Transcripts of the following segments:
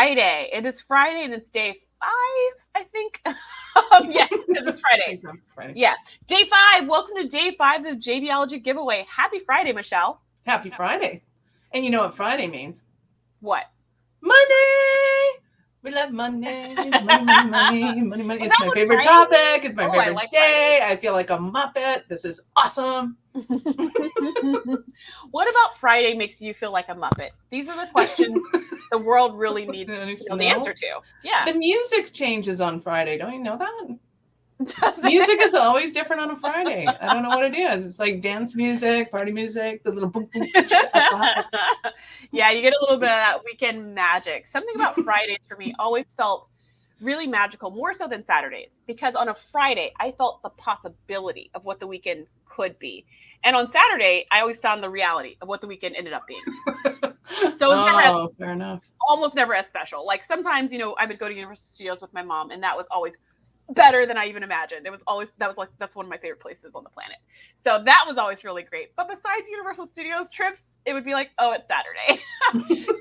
Friday. It is Friday and it's day 5, I think. Yes, because it's Friday. So, Friday. Yeah. Day 5. Welcome to day 5 of JVology giveaway. Happy Friday, Michelle. Happy Friday. And you know what Friday means? What? Money! We love money. Money. It's my favorite Friday? topic. It's my favorite like day. I feel like a Muppet. This is awesome. What about Friday makes you feel like a Muppet? These are the questions the world really needs to know the answer to. Yeah. The music changes on Friday. Don't you know that? Music is always different on a Friday. I don't know what it is. It's like dance music, party music, the little boom, boom. Yeah, you get a little bit of that weekend magic. Something about Fridays for me always felt really magical, more so than Saturdays, because on a Friday, I felt the possibility of what the weekend could be. And on Saturday, I always found the reality of what the weekend ended up being. So it was fair enough. Almost never as special. Like sometimes, I would go to Universal Studios with my mom, and that was always better than I even imagined. That's one of my favorite places on the planet. So that was always really great. But besides Universal Studios trips, it would be like, oh, it's Saturday.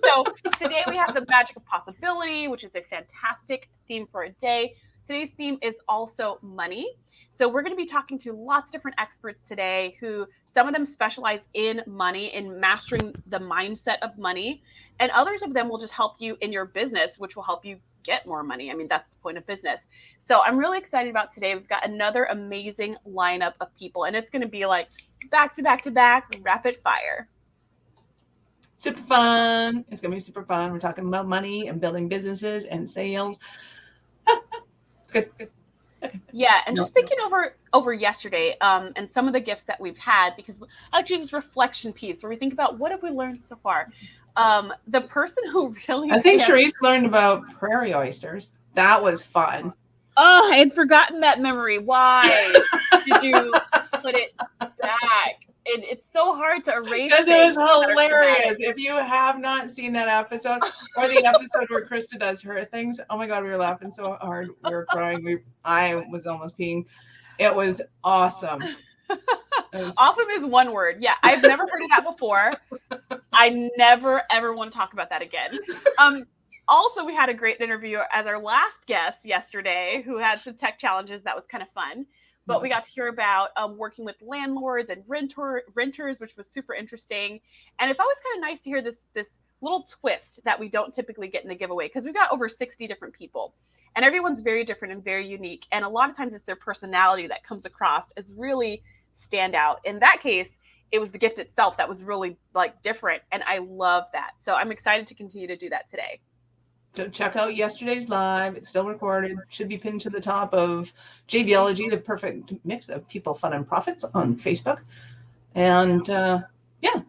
So today we have the magic of possibility, which is a fantastic theme for a day. Today's theme is also money. So we're going to be talking to lots of different experts today who some of them specialize in money, in mastering the mindset of money. And others of them will just help you in your business, which will help you get more money. I mean, that's the point of business. So I'm really excited about today. We've got another amazing lineup of people, and it's going to be like back to back to back, rapid fire. Super fun. It's going to be super fun. We're talking about money and building businesses and sales. It's good. Good. Okay. Yeah, and just thinking over yesterday, and some of the gifts that we've had, because I like to do this reflection piece where we think about what have we learned so far. The person who really I think Sharice learned about prairie oysters. That was fun. Oh, I had forgotten that memory. Why did you put it back? It's so hard to erase. Because it was hilarious. If you have not seen that episode or the episode where Krista does her things, oh my God, we were laughing so hard. We were crying. I was almost peeing. It was awesome. Awesome is one word. Yeah, I've never heard of that before. I never, ever want to talk about that again. Also, we had a great interview as our last guest yesterday who had some tech challenges. That was kind of fun. But we got to hear about working with landlords and renters, which was super interesting. And it's always kind of nice to hear this little twist that we don't typically get in the giveaway, because we've got over 60 different people. And everyone's very different and very unique. And a lot of times it's their personality that comes across as really standout. In that case, it was the gift itself that was really like different. And I love that. So I'm excited to continue to do that today. So check out yesterday's live. It's still recorded. Should be pinned to the top of JVology, the perfect mix of people, fun, and profits on Facebook. And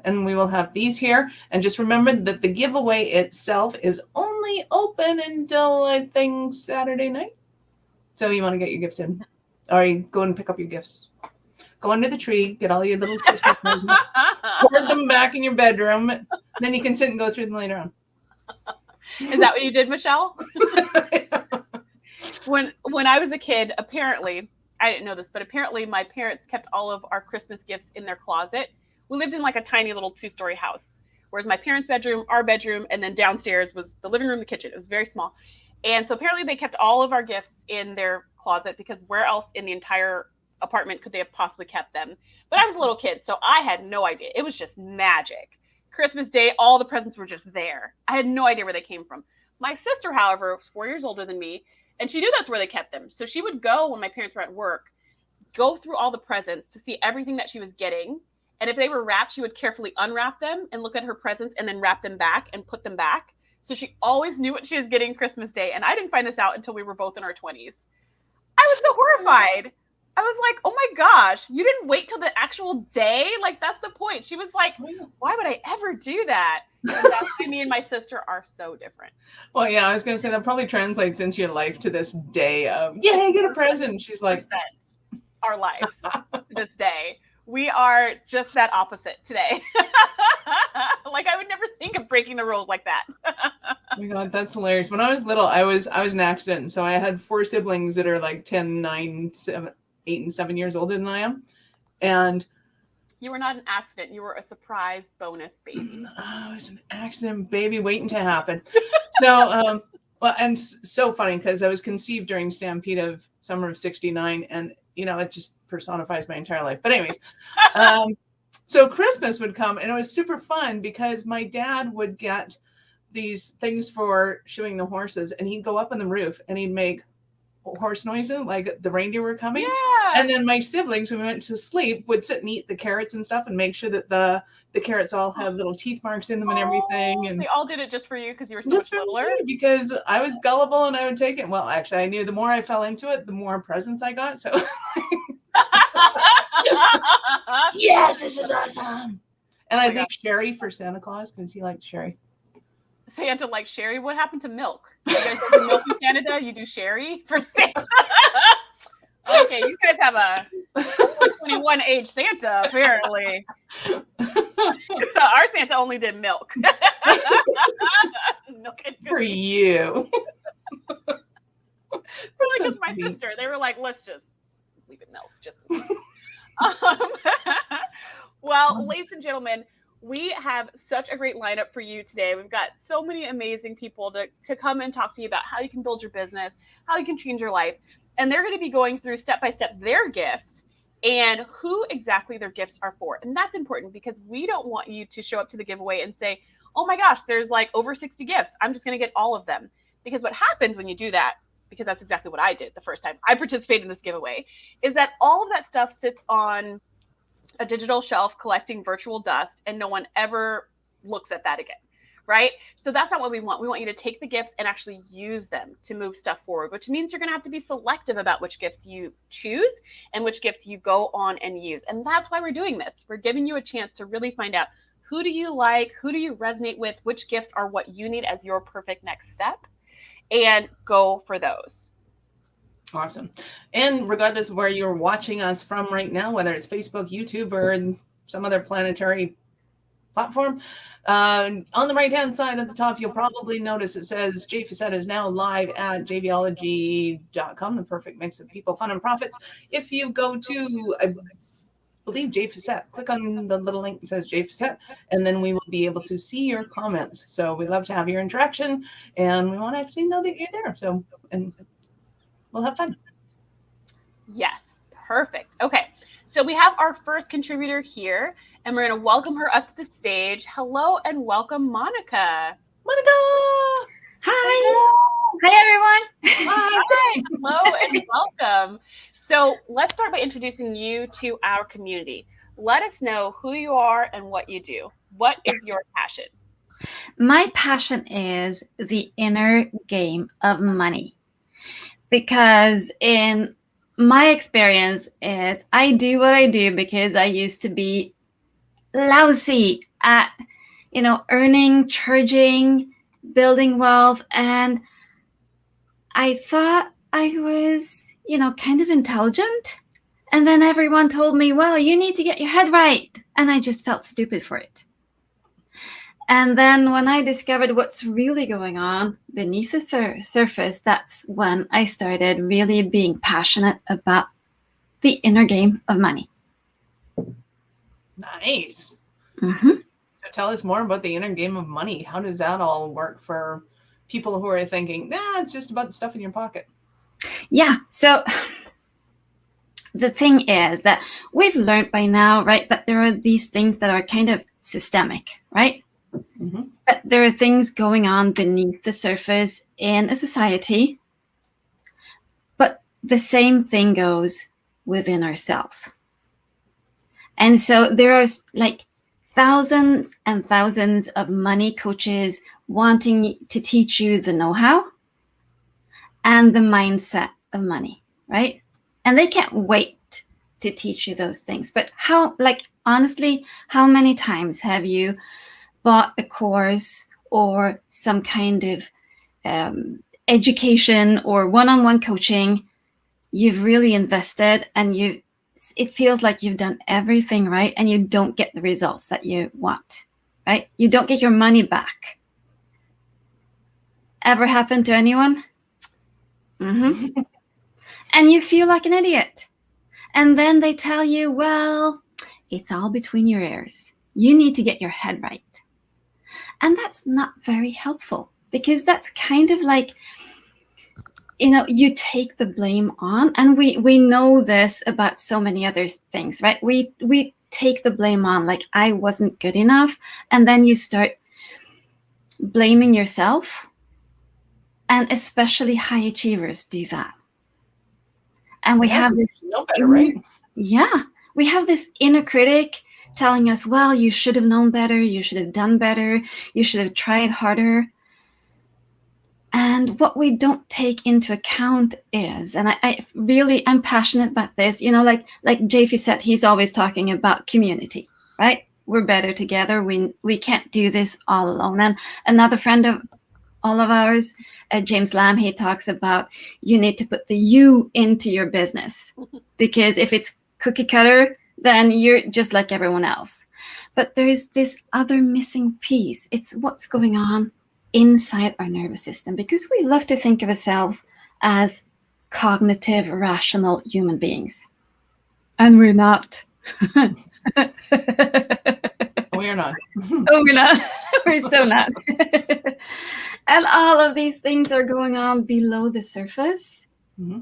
and we will have these here. And just remember that the giveaway itself is only open until, I think, Saturday night. So you want to get your gifts in. Or you go and pick up your gifts. Go under the tree, get all your little Christmas presents, hoard them back in your bedroom. Then you can sit and go through them later on. Is that what you did, Michelle? When I was a kid, apparently, I didn't know this, but apparently my parents kept all of our Christmas gifts in their closet. We lived in like a tiny little 2-story house, whereas my parents' bedroom, our bedroom, and then downstairs was the living room, the kitchen. It was very small. And so apparently they kept all of our gifts in their closet, because where else in the entire apartment could they have possibly kept them? But I was a little kid, so I had no idea. It was just magic. Christmas Day, all the presents were just there. I had no idea where they came from. My sister, however, was 4 years older than me, and she knew that's where they kept them. So she would go when my parents were at work, go through all the presents to see everything that she was getting. And if they were wrapped, she would carefully unwrap them and look at her presents and then wrap them back and put them back. So she always knew what she was getting Christmas Day. And I didn't find this out until we were both in our 20s. I was so horrified. I was like, oh my gosh, you didn't wait till the actual day? Like, that's the point. She was like, why would I ever do that? And that's why me and my sister are so different. Well, yeah, I was going to say that probably translates into your life to this day of, yay, get a present. She's like, our lives to this day. We are just that opposite today. Like, I would never think of breaking the rules like that. Oh my God, that's hilarious. When I was little, I was an accident. So I had 4 siblings that are like 10, 9, 7, 8, and 7 years older than I am. And you were not an accident. You were a surprise bonus baby. I was an accident baby waiting to happen. So, well, and so funny because I was conceived during Stampede of summer of '69, and it just personifies my entire life. But anyways, so Christmas would come, and it was super fun because my dad would get these things for shoeing the horses, and he'd go up on the roof and he'd make horse noises like the reindeer were coming. Yeah. And then my siblings, when we went to sleep, would sit and eat the carrots and stuff and make sure that the carrots all have little teeth marks in them and everything. And they all did it just for you because you were so much littler? Because I was gullible and I would take it. Well, actually, I knew the more I fell into it, the more presents I got. So yes, this is awesome. And I leave sherry for Santa Claus because he likes sherry. Santa likes sherry? What happened to milk? You guys do milk in Canada? You do sherry for Santa? Okay, you guys have a 21 age Santa, apparently. Our Santa only did milk. Milk for you. Probably because my sister, they were like, let's just leave it milk. Just well, ladies and gentlemen, we have such a great lineup for you today. We've got so many amazing people to come and talk to you about how you can build your business, how you can change your life. And they're going to be going through step by step their gifts and who exactly their gifts are for. And that's important because we don't want you to show up to the giveaway and say, oh my gosh, there's like over 60 gifts. I'm just going to get all of them. Because what happens when you do that, because that's exactly what I did the first time I participated in this giveaway, is that all of that stuff sits on a digital shelf collecting virtual dust and no one ever looks at that again, right? So that's not what we want. We want you to take the gifts and actually use them to move stuff forward, which means you're going to have to be selective about which gifts you choose and which gifts you go on and use. And that's why we're doing this. We're giving you a chance to really find out who do you like, who do you resonate with, which gifts are what you need as your perfect next step, and go for those. Awesome. And regardless of where you're watching us from right now, whether it's Facebook, YouTube, or some other planetary platform, on the right-hand side at the top, you'll probably notice it says Jay Facette is now live at JVology.com, the perfect mix of people, fun, and profits. If you go to, I believe, Jay Facette, click on the little link that says Jay Facette, and then we will be able to see your comments. So we love to have your interaction, and we want to actually know that you're there. So, and we'll have fun. Yes, perfect. Okay, so we have our first contributor here, and we're going to welcome her up to the stage. Hello and welcome, Monica. Monica! Hi! Hi, everyone! Hi! Hello and welcome. So let's start by introducing you to our community. Let us know who you are and what you do. What is your passion? My passion is the inner game of money. Because in my experience is I do what I do because I used to be lousy at, earning, charging, building wealth. And I thought I was, kind of intelligent. And then everyone told me, well, you need to get your head right. And I just felt stupid for it. And then when I discovered what's really going on beneath the surface, that's when I started really being passionate about the inner game of money. Nice. Mm-hmm. So tell us more about the inner game of money. How does that all work for people who are thinking, it's just about the stuff in your pocket? Yeah. So the thing is that we've learned by now, right, that there are these things that are kind of systemic, right? Mm-hmm. That there are things going on beneath the surface in a society, but the same thing goes within ourselves. And so there are like thousands and thousands of money coaches wanting to teach you the know-how and the mindset of money, right? And they can't wait to teach you those things. But honestly, how many times have you bought a course or some kind of education or one-on-one coaching, you've really invested and it feels like you've done everything right and you don't get the results that you want, right? You don't get your money back. Ever happened to anyone? Mm-hmm. And you feel like an idiot. And then they tell you, well, it's all between your ears. You need to get your head right. And that's not very helpful because that's kind of like, you take the blame on, and we know this about so many other things, right? We take the blame on, like, I wasn't good enough, and then you start blaming yourself, and especially high achievers do that. And we have this no better, right? Yeah, we have this inner critic telling us, well, you should have known better, you should have done better, you should have tried harder. And what we don't take into account is, and I'm passionate about this, like JV said, he's always talking about community, right? We're better together. We can't do this all alone. And another friend of all of ours, James Lamb, he talks about you need to put the you into your business, because if it's cookie cutter, then you're just like everyone else. But there's this other missing piece. It's what's going on inside our nervous system, because we love to think of ourselves as cognitive, rational human beings. And we're not. We're not. Oh, we're not. We're so not. And all of these things are going on below the surface. Mm-hmm.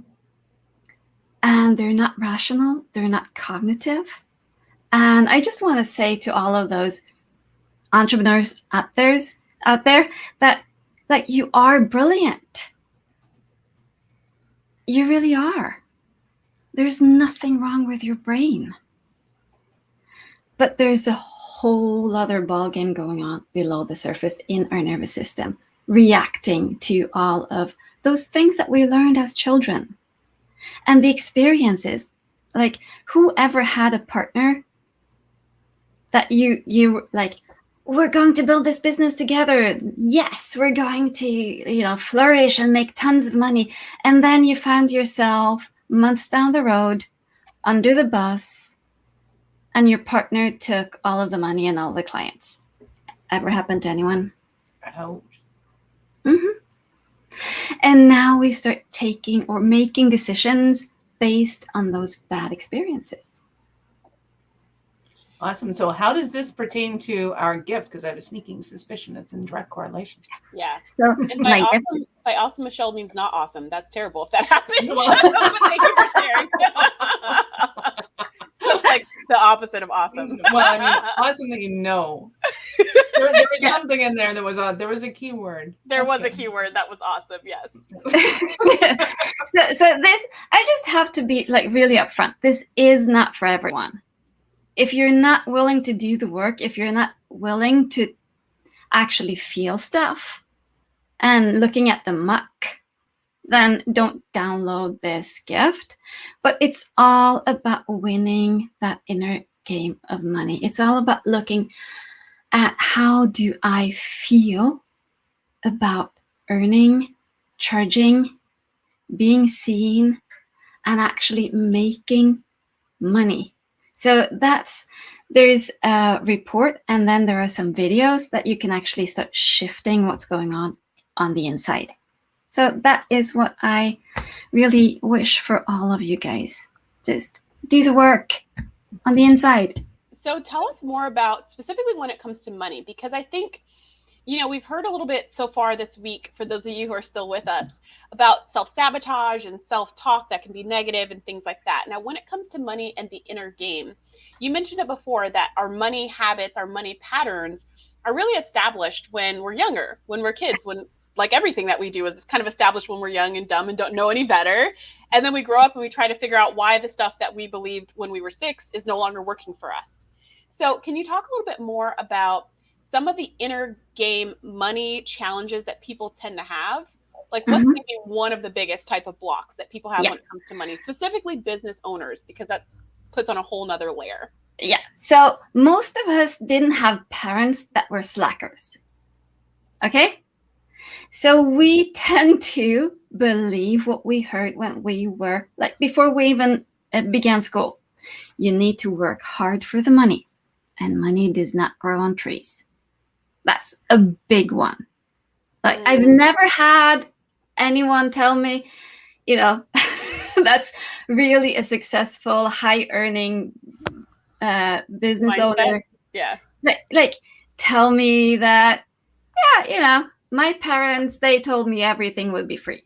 And they're not rational. They're not cognitive. And I just want to say to all of those entrepreneurs out there that, like, you are brilliant. You really are. There's nothing wrong with your brain. But there's a whole other ballgame going on below the surface in our nervous system, reacting to all of those things that we learned as children. And the experiences, like, whoever had a partner that you like, we're going to build this business together. Yes, we're going to, flourish and make tons of money. And then you found yourself months down the road under the bus, and your partner took all of the money and all the clients. Ever happened to anyone? Ouch. Mm-hmm. And now we start taking or making decisions based on those bad experiences. Awesome. So how does this pertain to our gift? Because I have a sneaking suspicion it's in direct correlation. Yeah. So And by awesome, Michelle means not awesome. That's terrible if that happens. But thank you for sharing. It's like the opposite of awesome. Well, I mean, awesome that you know. There was something in there that was there was a key word. There was a key word that was awesome. Yes. So this, I just have to be like really upfront. This is not for everyone. If you're not willing to do the work, if you're not willing to actually feel stuff and looking at the muck, then don't download this gift. But it's all about winning that inner game of money. It's all about looking at how do I feel about earning, charging, being seen, and actually making money. So there's a report, and then there are some videos that you can actually start shifting what's going on the inside. So that is what I really wish for all of you guys. Just do the work on the inside. So tell us more about specifically when it comes to money, because I think, we've heard a little bit so far this week, for those of you who are still with us, about self-sabotage and self-talk that can be negative and things like that. Now, when it comes to money and the inner game, you mentioned it before that our money habits, our money patterns are really established when we're younger, when we're kids, when, like, everything that we do is kind of established when we're young and dumb and don't know any better. And then we grow up and we try to figure out why the stuff that we believed when we were 6 is no longer working for us. So can you talk a little bit more about some of the inner game money challenges that people tend to have? Like, what's maybe one of the biggest type of blocks that people have when it comes to money, specifically business owners, because that puts on a whole nother layer. Yeah. So most of us didn't have parents that were slackers. Okay. So we tend to believe what we heard when we were, like, before we even began school. You need to work hard for the money, and money does not grow on trees. That's a big one. Like, I've never had anyone tell me, that's really a successful, high earning business owner. Yeah. Like, tell me that, my parents, they told me everything would be free.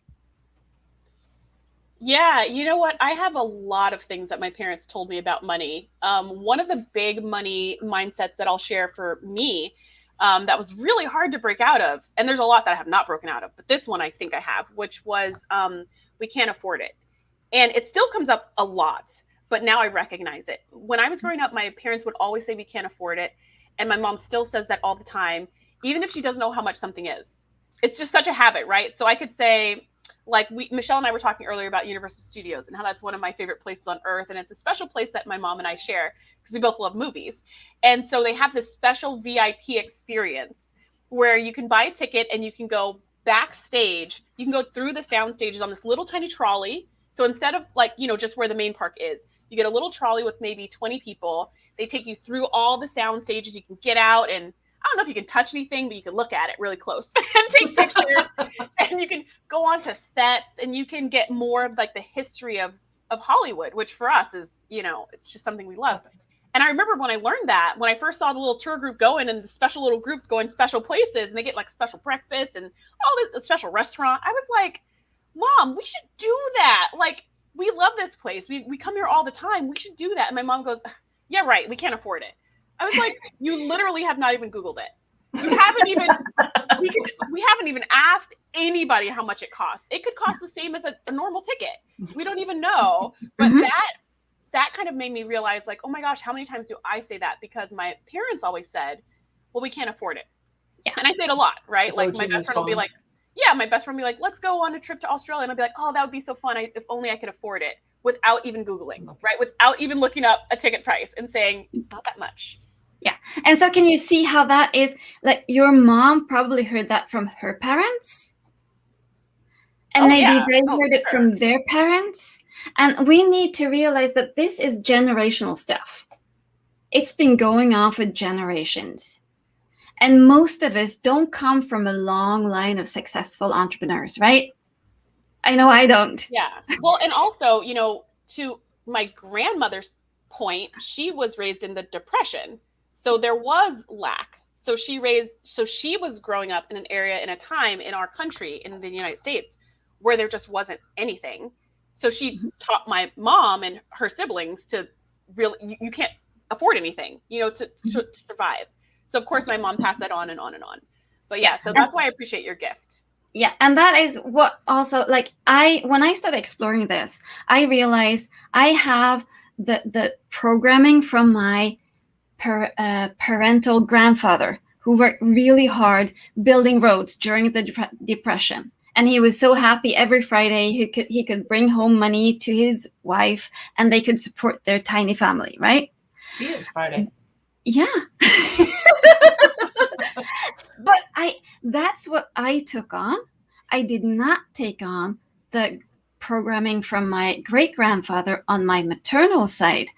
Yeah, you know what? I have a lot of things that my parents told me about money. One of the big money mindsets that I'll share for me, that was really hard to break out of, and there's a lot that I have not broken out of, but this one I think I have, which was we can't afford it. And it still comes up a lot, but now I recognize it. When I was growing up, my parents would always say we can't afford it. And my mom still says that all the time, even if she doesn't know how much something is. It's just such a habit, right? So I could say, like Michelle and I were talking earlier about Universal Studios and how that's one of my favorite places on earth. And it's a special place that my mom and I share because we both love movies. And so they have this special VIP experience where you can buy a ticket and you can go backstage. You can go through the sound stages on this little tiny trolley. So instead of like, just where the main park is, you get a little trolley with maybe 20 people. They take you through all the sound stages. You can get out, and I don't know if you can touch anything, but you can look at it really close and take pictures. And you can go on to sets, and you can get more of like the history of Hollywood, which for us is, it's just something we love. And I remember when I learned that, when I first saw the little tour group going and the special little group going special places, and they get like special breakfast and all this special restaurant, I was like, Mom, we should do that. Like, we love this place. We come here all the time. We should do that. And my mom goes, yeah, right. We can't afford it. I was like, you literally have not even Googled it. You haven't even, we haven't even asked anybody how much it costs. It could cost the same as a normal ticket. We don't even know. But that kind of made me realize, like, oh my gosh, how many times do I say that? Because my parents always said, well, we can't afford it. Yeah. And I say it a lot, right? Like my best friend will be like, let's go on a trip to Australia. And I'll be like, oh, that would be so fun. If only I could afford it, without even Googling, right? Without even looking up a ticket price and saying, it's not that much. Yeah. And so can you see how that is? Like, your mom probably heard that from her parents. And maybe they heard it from their parents. And we need to realize that this is generational stuff. It's been going on for generations. And most of us don't come from a long line of successful entrepreneurs, right? I know I don't. Yeah. Well, and also, to my grandmother's point, she was raised in the Depression. So there was lack. So she was growing up in an area, in a time in our country, in the United States, where there just wasn't anything. So she taught my mom and her siblings to really, you can't afford anything, to survive. So of course my mom passed that on and on and on. But yeah, so that's why I appreciate your gift. Yeah, and that is what also, like, when I started exploring this, I realized I have the programming from my parental grandfather, who worked really hard building roads during the Depression. And he was so happy every Friday he could bring home money to his wife, and they could support their tiny family, right? See, it's Friday. Yeah. But that's what I took on. I did not take on the programming from my great-grandfather on my maternal side,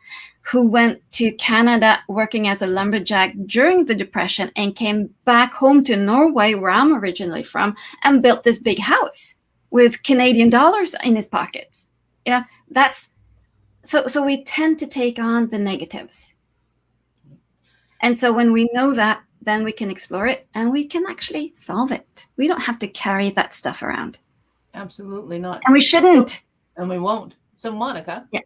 who went to Canada working as a lumberjack during the Depression and came back home to Norway, where I'm originally from, and built this big house with Canadian dollars in his pockets. That's so we tend to take on the negatives. And so when we know that, then we can explore it and we can actually solve it. We don't have to carry that stuff around. Absolutely not. And we shouldn't. And we won't. So Monica, yeah,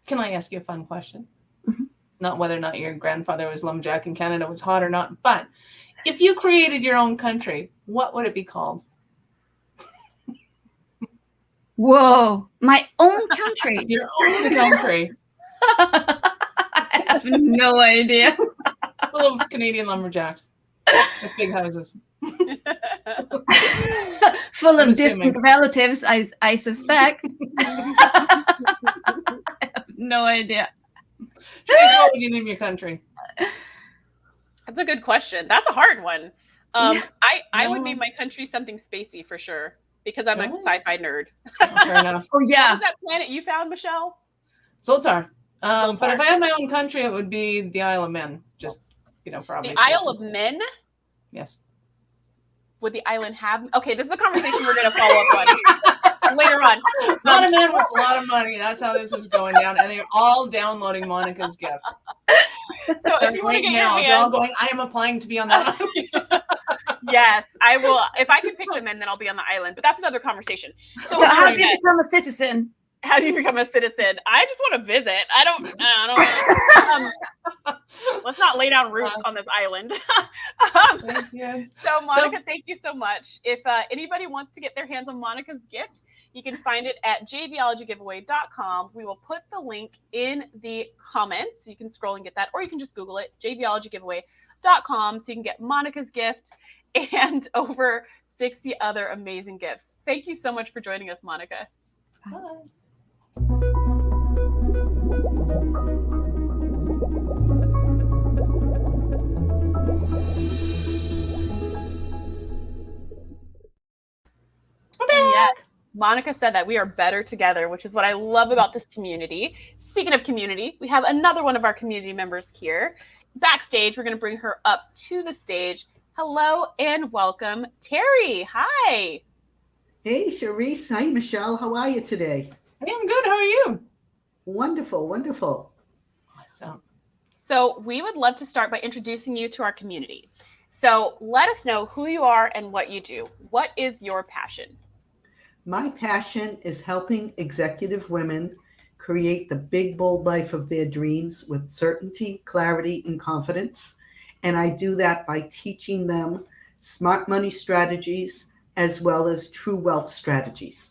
can I ask you a fun question? Mm-hmm. Not whether or not your grandfather was lumberjack in Canada was hot or not, but if you created your own country, what would it be called? Whoa, my own country. Your own country. I have no idea. Full of Canadian lumberjacks with big houses. Full of distant relatives, I suspect. I have no idea. Trace, what would you name your country? That's a good question. That's a hard one. I would name my country something spacey for sure, because I'm a sci-fi nerd. Fair enough. Oh yeah. What was that planet you found, Michelle? Zoltar. But if I had my own country, it would be the Isle of Man. Just, for obvious The Isle reasons. of Men? Yes. Would the island have? Okay, this is a conversation we're going to follow up on later on. A lot of men with a lot of money. That's how this is going down. And they're all downloading Monica's gift. So if you want to get now, your they're all hands, going, I am applying to be on that island. Yes, I will. If I can pick them in, then I'll be on the island. But that's another conversation. So how do you become a citizen? How do you become a citizen? I just want to visit. I don't let's not lay down roots on this island. So Monica, thank you so much. If anybody wants to get their hands on Monica's gift, you can find it at jvologygivaway.com. We will put the link in the comments. You can scroll and get that, or you can just Google it, jvologygivaway.com, so you can get Monica's gift and over 60 other amazing gifts. Thank you so much for joining us, Monica. Bye. Yes, Monica said that we are better together, which is what I love about this community. Speaking of community, we have another one of our community members here. Backstage, we're going to bring her up to the stage. Hello and welcome, Terry. Hi. Hey, Charisse. Hi, Michelle. How are you today? Hey, I'm good. How are you? Wonderful, wonderful. Awesome. So we would love to start by introducing you to our community. So let us know who you are and what you do. What is your passion? My passion is helping executive women create the big, bold life of their dreams with certainty, clarity, and confidence. And I do that by teaching them smart money strategies as well as true wealth strategies.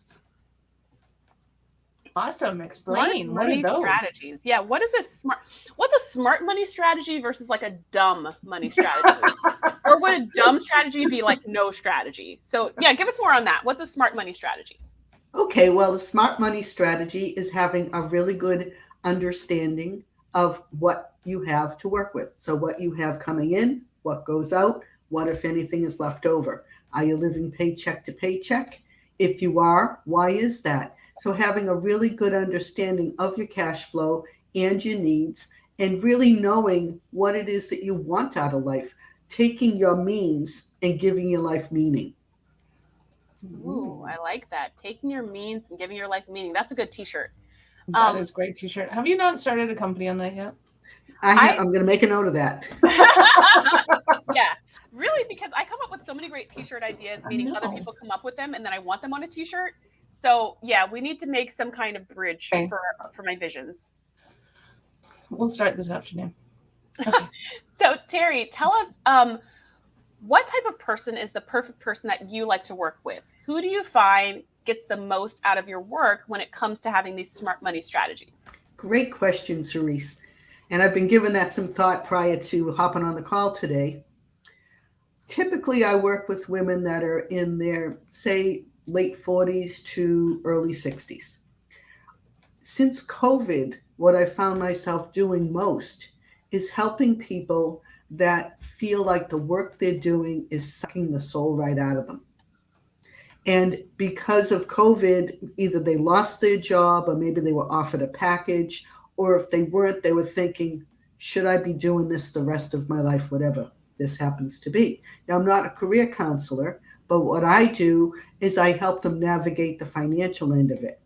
Awesome. Explain. Smart money strategies. Yeah. What's a smart money strategy versus like a dumb money strategy? Or would a dumb strategy be like no strategy? So yeah, give us more on that. What's a smart money strategy? Okay, well, the smart money strategy is having a really good understanding of what you have to work with. So what you have coming in, what goes out, what, if anything, is left over. Are you living paycheck to paycheck? If you are, why is that? So having a really good understanding of your cash flow and your needs, and really knowing what it is that you want out of life, taking your means and giving your life meaning. Ooh, I like that. Taking your means and giving your life meaning. That's a good t-shirt. That is a great t-shirt. Have you not started a company on that yet? I'm going to make a note of that. Yeah, really, because I come up with so many great t-shirt ideas, meaning other people come up with them and then I want them on a t-shirt. So yeah, we need to make some kind of bridge for my visions. We'll start this afternoon. Okay. So Terry, tell us what type of person is the perfect person that you like to work with? Who do you find gets the most out of your work when it comes to having these smart money strategies? Great question, Charisse. And I've been giving that some thought prior to hopping on the call today. Typically, I work with women that are in their, say, late 40s to early 60s. Since COVID, what I found myself doing most is helping people that feel like the work they're doing is sucking the soul right out of them. And because of COVID, either they lost their job or maybe they were offered a package, or if they weren't, they were thinking, should I be doing this the rest of my life, whatever this happens to be? Now, I'm not a career counselor, but what I do is I help them navigate the financial end of it.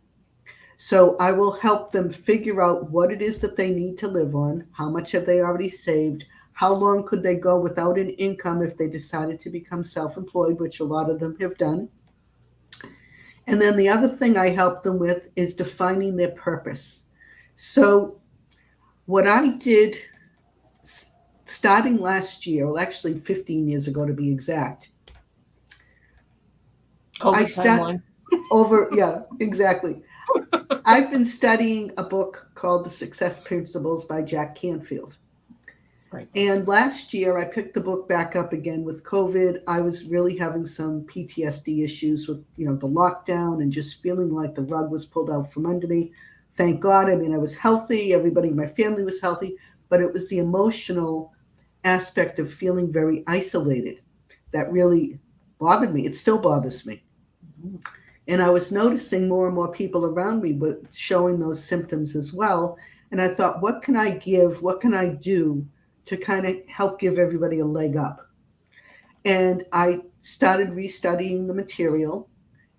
So I will help them figure out what it is that they need to live on, how much have they already saved, how long could they go without an income if they decided to become self-employed, which a lot of them have done. And then the other thing I help them with is defining their purpose. So what I did starting last year, well, actually 15 years ago to be exact, I started over, yeah, exactly. I've been studying a book called The Success Principles by Jack Canfield. Right. And last year I picked the book back up again with COVID. I was really having some PTSD issues with, the lockdown and just feeling like the rug was pulled out from under me. Thank God. I mean, I was healthy. Everybody in my family was healthy, but it was the emotional aspect of feeling very isolated that really bothered me. It still bothers me. Mm-hmm. And I was noticing more and more people around me were showing those symptoms as well. And I thought, what can I give? What can I do to kind of help give everybody a leg up? And I started restudying the material.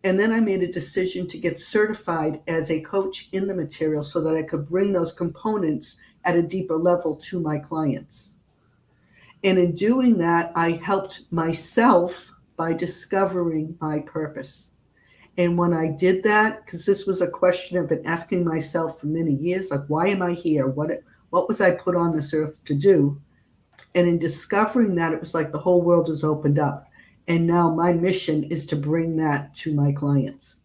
And then I made a decision to get certified as a coach in the material so that I could bring those components at a deeper level to my clients. And in doing that, I helped myself by discovering my purpose. And when I did that, because this was a question I've been asking myself for many years, like, why am I here? What was I put on this earth to do? And in discovering that, it was like the whole world has opened up. And now my mission is to bring that to my clients.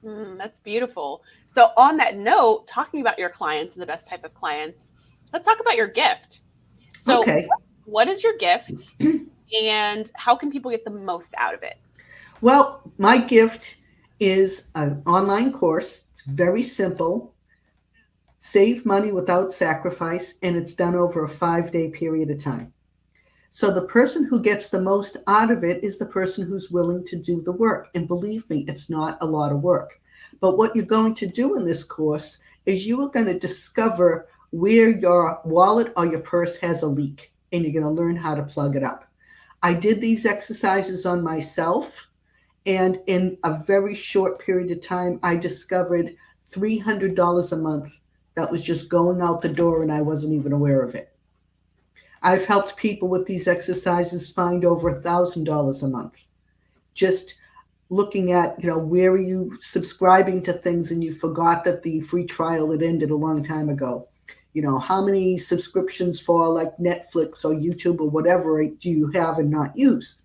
That's beautiful. So on that note, talking about your clients and the best type of clients, let's talk about your gift. So Okay. what is your gift and how can people get the most out of it? Well, my gift is an online course. It's very simple. Save money without sacrifice, and it's done over a 5-day period of time. So the person who gets the most out of it is the person who's willing to do the work. And believe me, it's not a lot of work. But what you're going to do in this course is you are going to discover where your wallet or your purse has a leak, and you're going to learn how to plug it up. I did these exercises on myself, and in a very short period of time, I discovered $300 a month that was just going out the door, and I wasn't even aware of it. I've helped people with these exercises find over $1,000 a month. Just looking at, where are you subscribing to things and you forgot that the free trial had ended a long time ago? How many subscriptions for like Netflix or YouTube or whatever do you have and not use?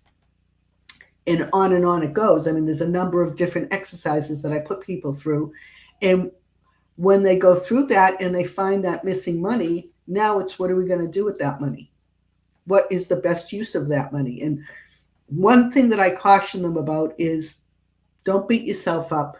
And on it goes. I mean, there's a number of different exercises that I put people through. And when they go through that and they find that missing money, now it's what are we going to do with that money? What is the best use of that money? And one thing that I caution them about is don't beat yourself up.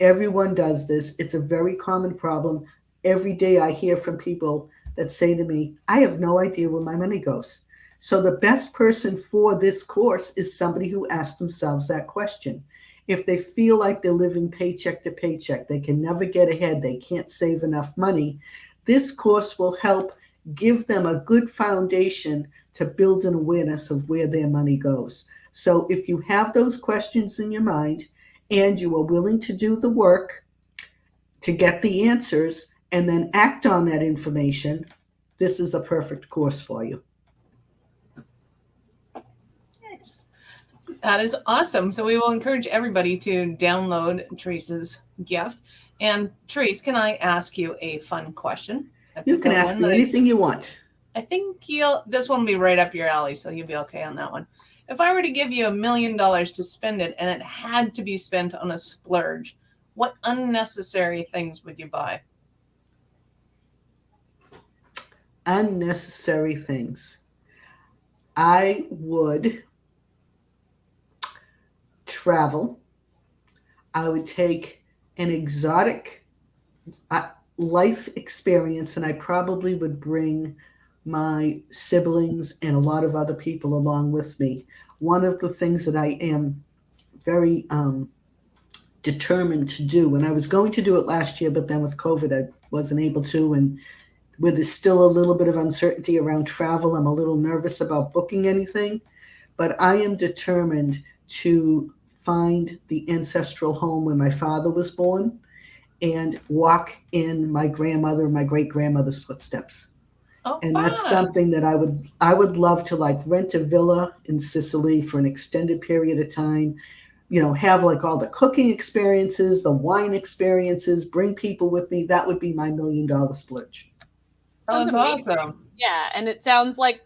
Everyone does this. It's a very common problem. Every day I hear from people that say to me, I have no idea where my money goes. So the best person for this course is somebody who asks themselves that question. If they feel like they're living paycheck to paycheck, they can never get ahead, they can't save enough money, this course will help give them a good foundation to build an awareness of where their money goes. So if you have those questions in your mind and you are willing to do the work to get the answers and then act on that information, this is a perfect course for you. Nice. That is awesome. So we will encourage everybody to download Teresa's gift. And Therese, can I ask you a fun question? You can ask me anything you want. I think this one will be right up your alley, so you'll be okay on that one. If I were to give you $1 million to spend it and it had to be spent on a splurge, what unnecessary things would you buy? Unnecessary things. I would travel. I would take an exotic life experience, and I probably would bring my siblings and a lot of other people along with me. One of the things that I am very determined to do, and I was going to do it last year, but then with COVID, I wasn't able to. And where there's still a little bit of uncertainty around travel, I'm a little nervous about booking anything. But I am determined to find the ancestral home where my father was born and walk in my grandmother and my great-grandmother's footsteps. Oh, and fun. That's something that I would love to like rent a villa in Sicily for an extended period of time, have like all the cooking experiences, the wine experiences, bring people with me. That would be my $1 million splurge. That's awesome. Yeah, and it sounds like,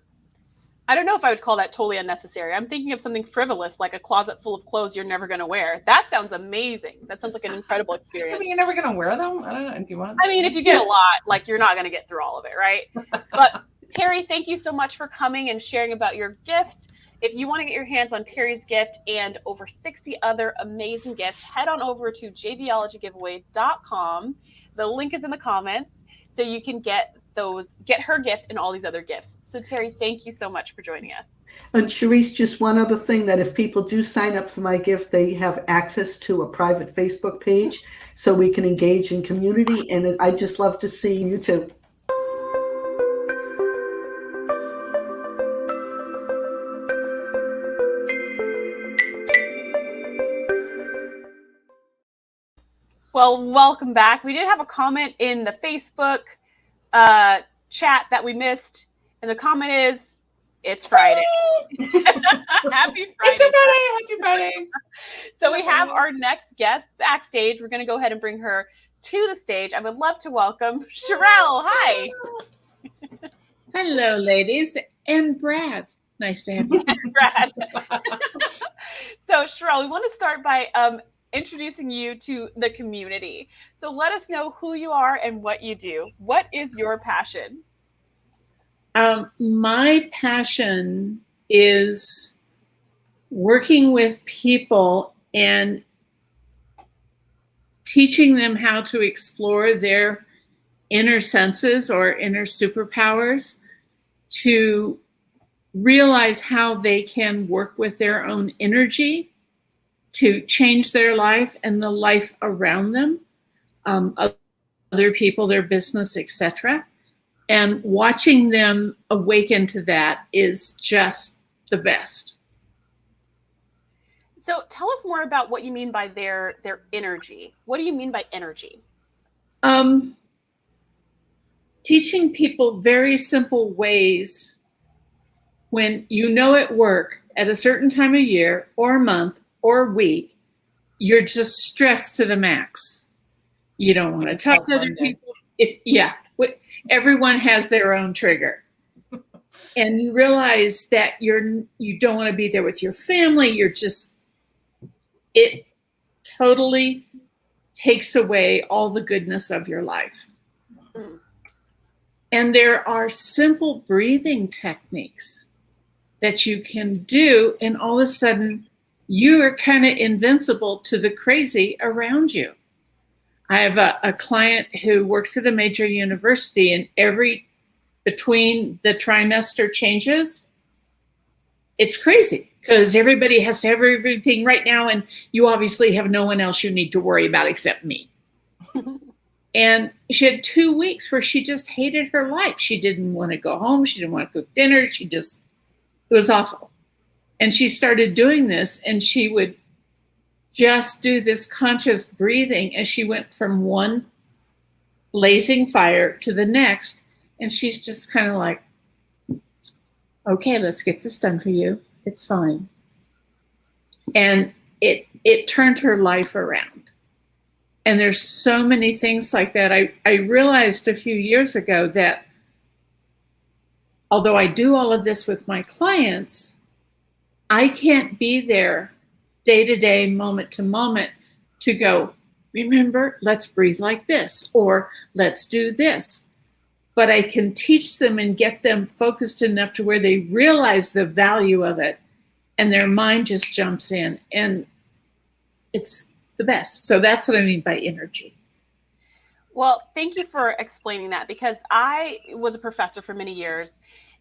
I don't know if I would call that totally unnecessary. I'm thinking of something frivolous, like a closet full of clothes you're never going to wear. That sounds amazing. That sounds like an incredible experience. I mean, you're never going to wear them? I don't know. Do you want? I mean, if you get a lot, like you're not going to get through all of it, right? But Terry, thank you so much for coming and sharing about your gift. If you want to get your hands on Terry's gift and over 60 other amazing gifts, head on over to JVologyGiveaway.com. The link is in the comments, so you can get her gift and all these other gifts. So Terry, thank you so much for joining us. And Charisse, just one other thing, that if people do sign up for my gift, they have access to a private Facebook page so we can engage in community. And I just love to see you too. Well, welcome back. We did have a comment in the Facebook chat that we missed. And the comment is, It's Friday. Happy Friday. It's Happy Friday. So we have our next guest backstage. We're going to go ahead and bring her to the stage. I would love to welcome Sherelle. Hi. Hello, ladies, and Brad. Nice to have you. Brad. So Sherelle, we want to start by introducing you to the community. So let us know who you are and what you do. What is your passion? My passion is working with people and teaching them how to explore their inner senses or inner superpowers, to realize how they can work with their own energy to change their life and the life around them, other people, their business, etc. And watching them awaken to that is just the best. So tell us more about what you mean by their energy. What do you mean by energy? Teaching people very simple ways when you know at work at a certain time of year or month or week, you're just stressed to the max. You don't want to talk to other people. Everyone has their own trigger. And you realize that you don't want to be there with your family. It totally takes away all the goodness of your life. Mm. And there are simple breathing techniques that you can do, and all of a sudden you are kind of invincible to the crazy around you. I have a client who works at a major university, and between the trimester changes, it's crazy because everybody has to have everything right now, and you obviously have no one else you need to worry about except me. And she had 2 weeks where she just hated her life. She didn't want to go home. She didn't want to cook dinner. It was awful. And she started doing this, and she would just do this conscious breathing as she went from one blazing fire to the next. And she's just kind of like, okay, let's get this done for you. It's fine. And it turned her life around. And there's so many things like that. I realized a few years ago that although I do all of this with my clients, I can't be there day to day, moment to moment to go, remember, let's breathe like this, or let's do this. But I can teach them and get them focused enough to where they realize the value of it, and their mind just jumps in, and it's the best. So that's what I mean by energy. Well, thank you for explaining that, because I was a professor for many years,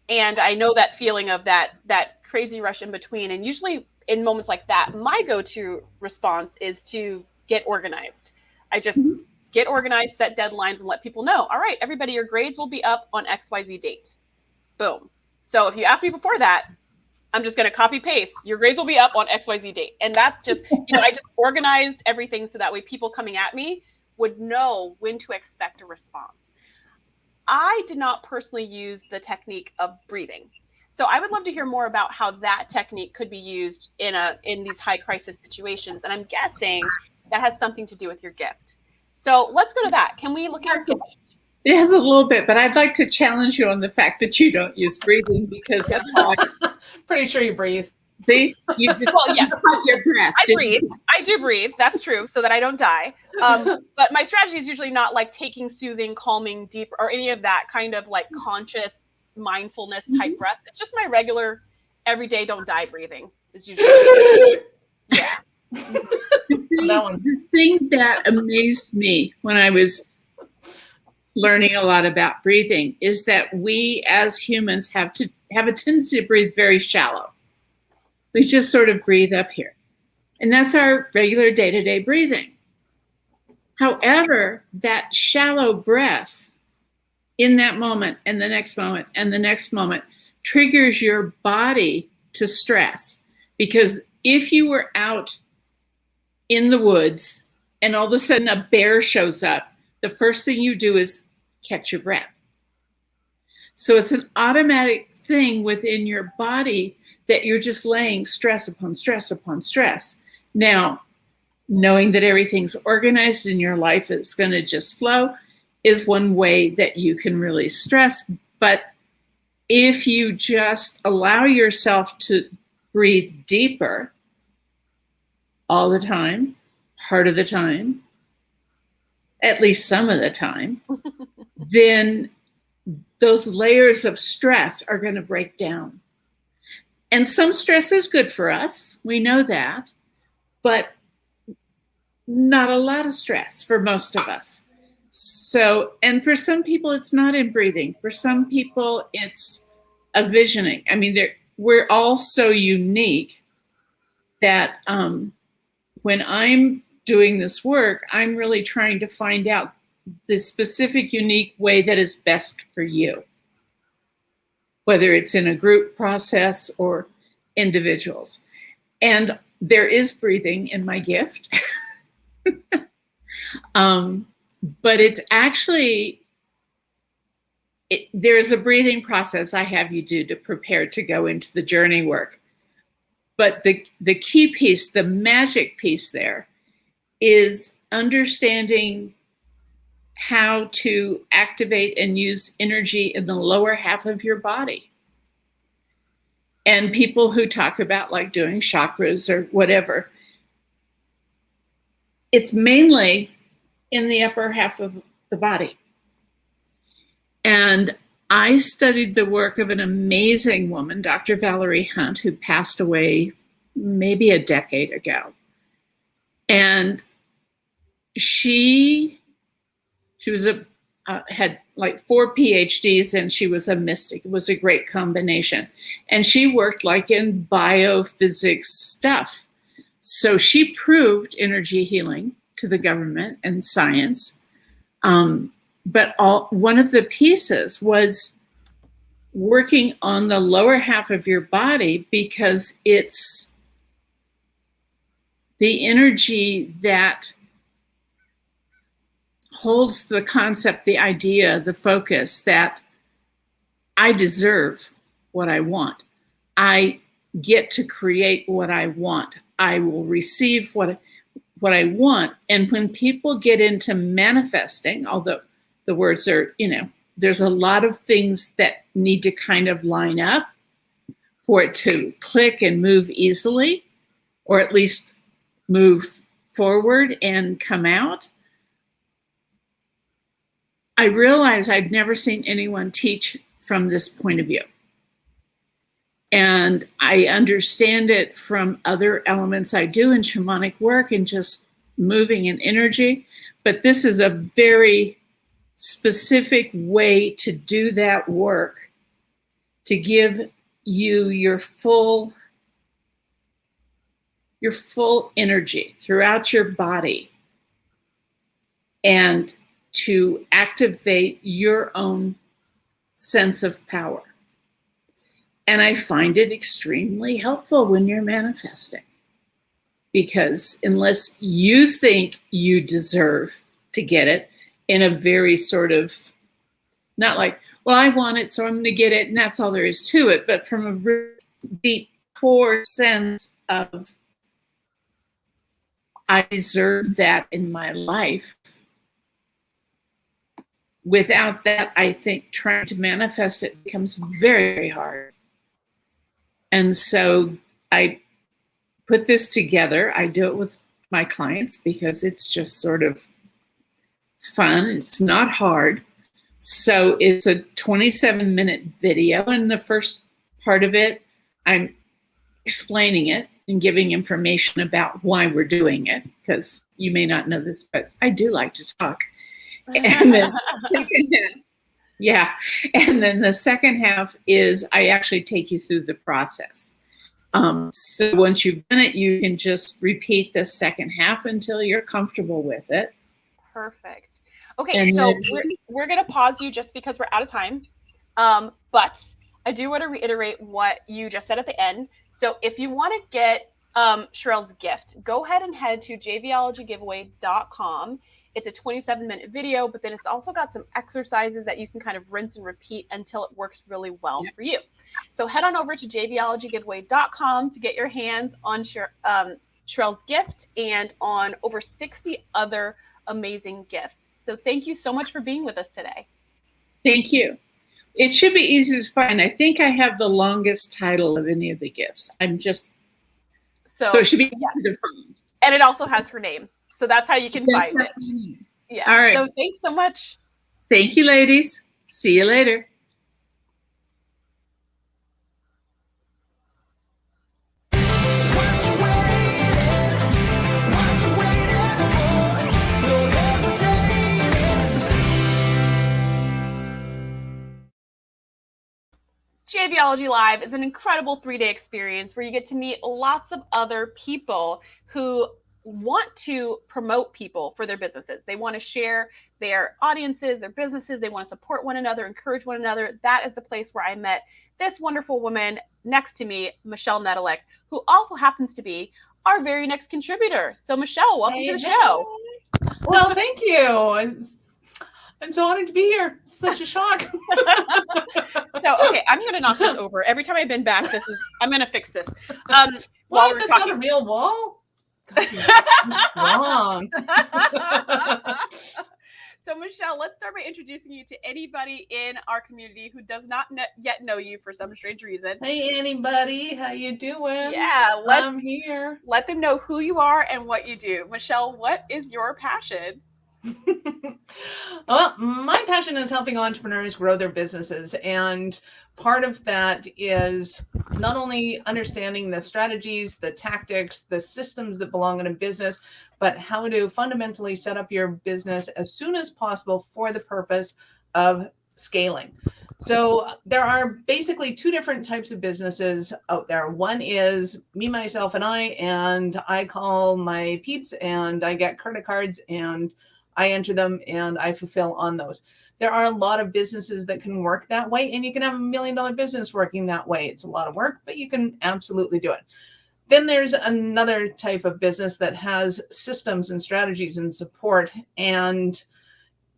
and I know that feeling of that crazy rush in between. And usually in moments like that, my go-to response is to get organized. I just get organized, set deadlines, and let people know, all right, everybody, your grades will be up on XYZ date. Boom. So if you ask me before that, I'm just going to copy paste. Your grades will be up on XYZ date. And that's just, I just organized everything so that way people coming at me would know when to expect a response. I did not personally use the technique of breathing. So I would love to hear more about how that technique could be used in these high crisis situations. And I'm guessing that has something to do with your gift. So let's go to that. Can we look at your gift? It has a little bit, but I'd like to challenge you on the fact that you don't use breathing, because that's how Pretty sure you breathe. See, you just, yes, your breath. I breathe. I do breathe. That's true, so that I don't die. But my strategy is usually not like taking soothing, calming, deep, or any of that kind of like conscious mindfulness type breath. It's just my regular, everyday, don't die breathing. Is usually yeah. The thing that amazed me when I was learning a lot about breathing is that we as humans have a tendency to breathe very shallow. We just sort of breathe up here. And that's our regular day-to-day breathing. However, that shallow breath in that moment and the next moment and the next moment triggers your body to stress. Because if you were out in the woods and all of a sudden a bear shows up, the first thing you do is catch your breath. So it's an automatic thing within your body that you're just laying stress upon stress upon stress. Now, knowing that everything's organized in your life, it's going to just flow, is one way that you can release stress. But if you just allow yourself to breathe deeper all the time, part of the time, at least some of the time, then those layers of stress are going to break down. And some stress is good for us. We know that. But not a lot of stress for most of us. So, and for some people, it's not in breathing. For some people, it's a visioning. I mean, we're all so unique that when I'm doing this work, I'm really trying to find out the specific, unique way that is best for you, whether it's in a group process or individuals. And there is breathing in my gift. But it's actually, there's a breathing process I have you do to prepare to go into the journey work. But the key piece, the magic piece there, is understanding how to activate and use energy in the lower half of your body. And people who talk about like doing chakras or whatever, it's mainly in the upper half of the body. And I studied the work of an amazing woman, Dr. Valerie Hunt, who passed away maybe a decade ago. And she was had like 4 PhDs, and she was a mystic. It was a great combination. And she worked like in biophysics stuff. So she proved energy healing to the government and science. But one of the pieces was working on the lower half of your body, because it's the energy that holds the concept, the idea, the focus that I deserve what I want. I get to create what I want. I will receive what I want. And when people get into manifesting, although the words are, there's a lot of things that need to kind of line up for it to click and move easily, or at least move forward and come out. I realized I'd never seen anyone teach from this point of view. And I understand it from other elements I do in shamanic work and just moving in energy. But this is a very specific way to do that work, to give you your full energy throughout your body, and to activate your own sense of power. And I find it extremely helpful when you're manifesting, because unless you think you deserve to get it in a very sort of, not like, well, I want it, so I'm going to get it, and that's all there is to it, but from a really deep core sense of, I deserve that in my life. Without that, I think trying to manifest it becomes very, very hard. And so I put this together. I do it with my clients because it's just sort of fun. It's not hard. So it's a 27-minute video. And the first part of it, I'm explaining it and giving information about why we're doing it, because you may not know this, but I do like to talk. And then and then the second half is I actually take you through the process. So once you've done it, you can just repeat the second half until you're comfortable with it. Perfect. Okay, so we're going to pause you just because we're out of time. But I do want to reiterate what you just said at the end. So if you want to get Sherelle's gift, go ahead and head to jvologygiveaway.com. It's a 27-minute video, but then it's also got some exercises that you can kind of rinse and repeat until it works really well for you. So head on over to jvolegygiveaway.com to get your hands on Sherelle's gift and on over 60 other amazing gifts. So thank you so much for being with us today. Thank you. It should be easy to find. I think I have the longest title of any of the gifts. So it should be easy to find. And it also has her name. So that's how you can find it. Yeah. All right. So thanks so much. Thank you, ladies. See you later. JVology Live is an incredible 3-day experience where you get to meet lots of other people who want to promote people for their businesses. They want to share their audiences, their businesses. They want to support one another, encourage one another. That is the place where I met this wonderful woman next to me, Michelle Nedelec, who also happens to be our very next contributor. So Michelle, welcome to the show. Well, thank you. I'm so honored to be here. Such a shock. So, okay, I'm going to knock this over. Every time I bend back, I'm going to fix this. What? That's not a real wall? God, wrong. So, Michelle, let's start by introducing you to anybody in our community who does not yet know you for some strange reason. Hey, anybody. How you doing? Yeah, I'm here. Let them know who you are and what you do. Michelle, what is your passion? Well, my passion is helping entrepreneurs grow their businesses. And part of that is not only understanding the strategies, the tactics, the systems that belong in a business, but how to fundamentally set up your business as soon as possible for the purpose of scaling. So there are basically two different types of businesses out there. One is me, myself, and I call my peeps and I get credit cards and I enter them and I fulfill on those. There are a lot of businesses that can work that way, and you can have $1 million business working that way. It's a lot of work, but you can absolutely do it. Then there's another type of business that has systems and strategies and support, and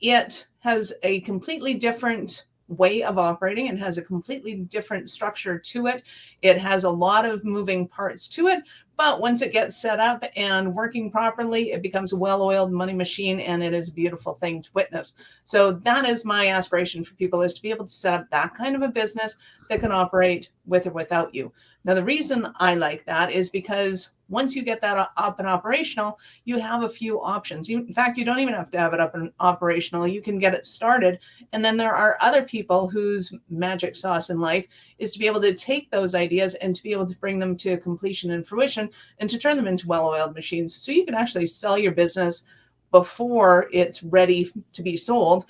it has a completely different way of operating and has a completely different structure to it. It has a lot of moving parts to it, but once it gets set up and working properly, it becomes a well-oiled money machine, and it is a beautiful thing to witness. So that is my aspiration for people, is to be able to set up that kind of a business that can operate with or without you. Now, the reason I like that is because once you get that up and operational, you have a few options. In fact, you don't even have to have it up and operational. You can get it started. And then there are other people whose magic sauce in life is to be able to take those ideas and to be able to bring them to completion and fruition and to turn them into well-oiled machines. So you can actually sell your business before it's ready to be sold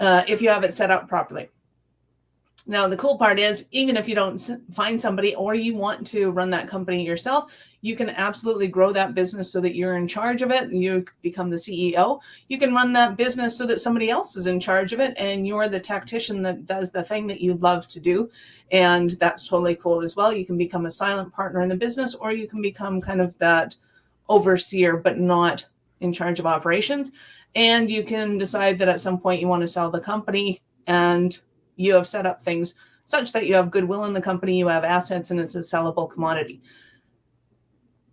if you have it set up properly. Now, the cool part is, even if you don't find somebody or you want to run that company yourself, you can absolutely grow that business so that you're in charge of it and you become the CEO. You can run that business so that somebody else is in charge of it and you're the tactician that does the thing that you love to do. And that's totally cool as well. You can become a silent partner in the business, or you can become kind of that overseer, but not in charge of operations. And you can decide that at some point you want to sell the company, and you have set up things such that you have goodwill in the company, you have assets, and it's a sellable commodity.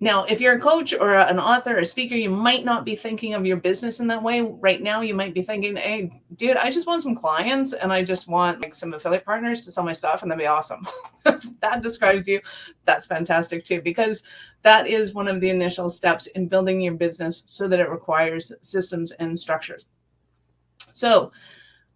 Now, if you're a coach or an author or a speaker, you might not be thinking of your business in that way. Right now, you might be thinking, hey, dude, I just want some clients and I just want like some affiliate partners to sell my stuff, and that'd be awesome. If that describes you, that's fantastic too, because that is one of the initial steps in building your business so that it requires systems and structures. So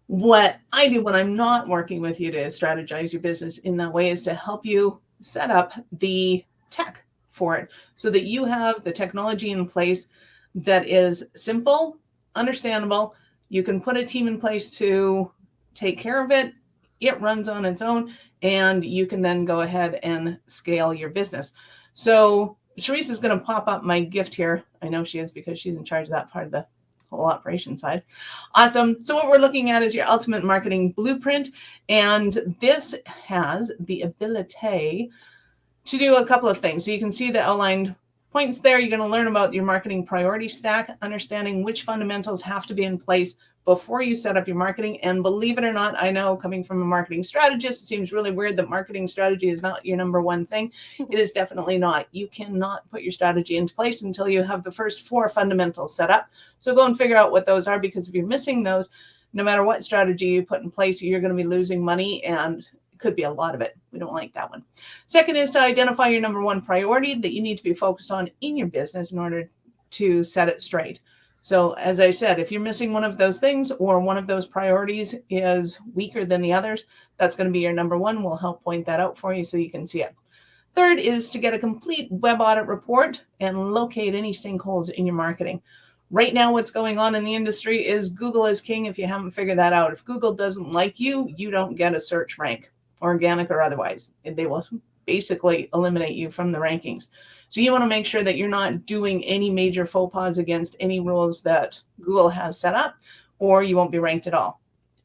what I do when I'm not working with you to strategize your business in that way is to help you set up the tech for it so that you have the technology in place that is simple, understandable. You can put a team in place to take care of it. It runs on its own, and you can then go ahead and scale your business. So Sharice is going to pop up my gift here. I know she is because she's in charge of that part of the whole operation side. Awesome. So what we're looking at is your ultimate marketing blueprint. And this has the ability to do a couple of things. So you can see the outlined points there. You're going to learn about your marketing priority stack, understanding which fundamentals have to be in place before you set up your marketing. And believe it or not, I know coming from a marketing strategist, it seems really weird that marketing strategy is not your number one thing. It is definitely not. You cannot put your strategy into place until you have the first 4 fundamentals set up. So go and figure out what those are, because if you're missing those, no matter what strategy you put in place, you're going to be losing money, and it could be a lot of it. We don't like that one. Second is to identify your number one priority that you need to be focused on in your business in order to set it straight. So as I said, if you're missing one of those things, or one of those priorities is weaker than the others, that's going to be your number one. We'll help point that out for you so you can see it. Third is to get a complete web audit report and locate any sinkholes in your marketing. Right now, what's going on in the industry is Google is king if you haven't figured that out. If Google doesn't like you, you don't get a search rank, organic or otherwise. They will basically eliminate you from the rankings. So you want to make sure that you're not doing any major faux pas against any rules that Google has set up, or you won't be ranked at all.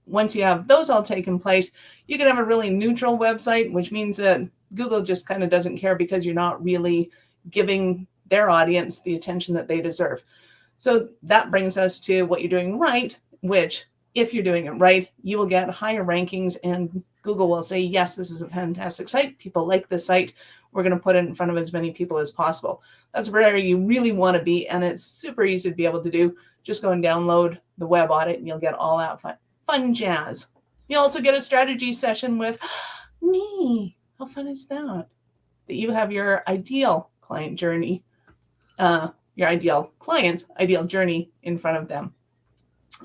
Once you have those all taken place, you can have a really neutral website, which means that Google just kind of doesn't care, because you're not really giving their audience the attention that they deserve. So that brings us to what you're doing right, which if you're doing it right, you will get higher rankings, and Google will say, yes, this is a fantastic site. People like this site. We're going to put it in front of as many people as possible. That's where you really want to be. And it's super easy to be able to do. Just go and download the web audit, and you'll get all that fun jazz. You also get a strategy session with me. How fun is that? That you have your ideal client journey, your ideal client's ideal journey in front of them.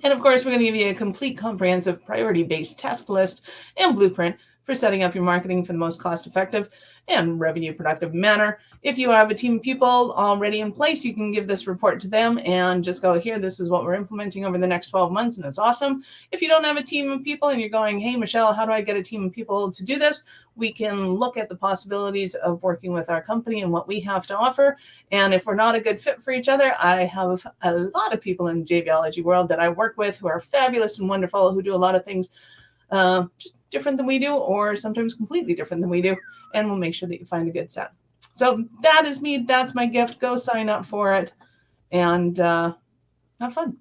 And of course, we're going to give you a complete, comprehensive, priority-based task list and blueprint for setting up your marketing for the most cost-effective and revenue-productive manner. If you have a team of people already in place, you can give this report to them and just go, here, this is what we're implementing over the next 12 months, and it's awesome. If you don't have a team of people and you're going, hey, Michelle, how do I get a team of people to do this? We can look at the possibilities of working with our company and what we have to offer. And if we're not a good fit for each other, I have a lot of people in the JVology world that I work with who are fabulous and wonderful, who do a lot of things just different than we do, or sometimes completely different than we do. And we'll make sure that you find a good set. So that is me. That's my gift. Go sign up for it and have fun.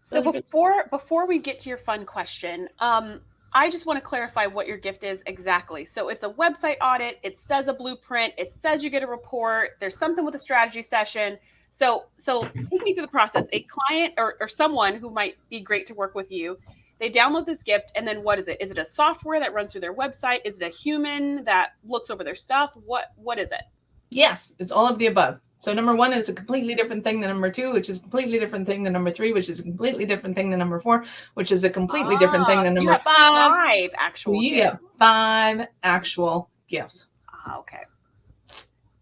So before we get to your fun question, I just want to clarify what your gift is exactly. So it's a website audit. It says a blueprint. It says you get a report. There's something with a strategy session. So take me through the process. A client or someone who might be great to work with you, they download this gift, and then what is it? Is it a software that runs through their website? Is it a human that looks over their stuff? What is it? Yes, it's all of the above. So number 1 is a completely different thing than number 2, which is a completely different thing than number 3, which is a completely different thing than number 4, which is a completely different thing than so number 5. 5 actual So you gifts. get 5 actual gifts. Okay.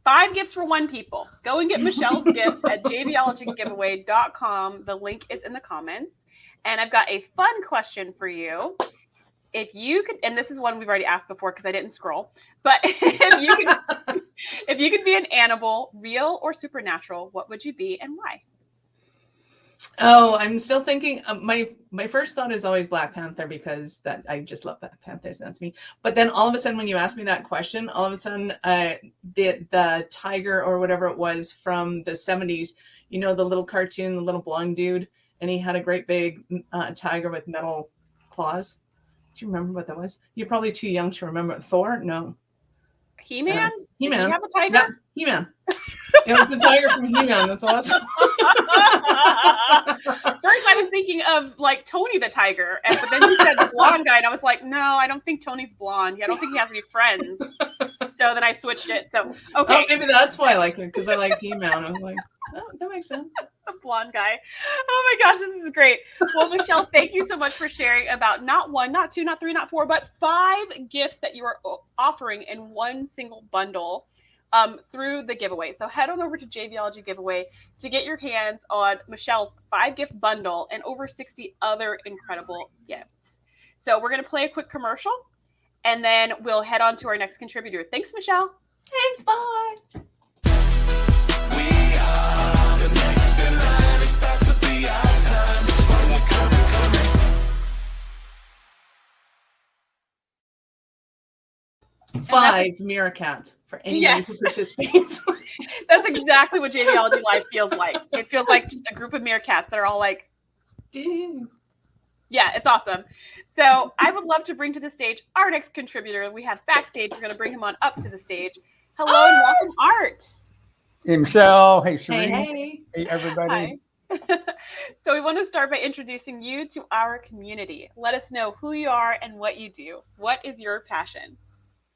5 gifts for 1 people. Go and get Michelle's gift at jvolgygiveaway.com. The link is in the comments. And I've got a fun question for you. If you could, and this is one we've already asked before because I didn't scroll, but if you could be an animal, real or supernatural, what would you be and why? Oh, I'm still thinking. My first thought is always Black Panther, because that I just love Black Panthers. That's me. But then all of a sudden, when you asked me that question, all of a sudden, the tiger or whatever it was from the 70s, you know, the little cartoon, the little blonde dude, and he had a great big tiger with metal claws. Do you remember what that was? You're probably too young to remember. Thor? No. He-Man? He-Man. Did he have a tiger? Yeah, He-Man. It was the tiger from He-Man. That's awesome. First, I was thinking of like Tony the tiger, but then you said the blonde guy, and I was like, no, I don't think Tony's blonde. I don't think he has any friends. So then I switched it. So okay. Oh, maybe that's why I like it, because I like He-Man. I was like, oh, that makes sense. A blonde guy. Oh my gosh, this is great. Well, Michelle, thank you so much for sharing about not 1, not 2, not 3, not 4, but 5 gifts that you are offering in one single bundle through the giveaway. So head on over to JVology Giveaway to get your hands on Michelle's 5-gift bundle and over 60 other incredible gifts. So we're going to play a quick commercial, and then we'll head on to our next contributor. Thanks, Michelle. Thanks, bye. 5 meerkats for anyone Yes. who participates. That's exactly what JVology Live feels like. It feels like just a group of meerkats that are all like, Dude. yeah, it's awesome. So I would love to bring to the stage our next contributor. We have backstage. We're going to bring him on up to the stage. Hello and welcome, Art. Hey, Michelle. Hey, Cherise. Hey. Hey, everybody. Hi. So we want to start by introducing you to our community. Let us know who you are and what you do. What is your passion?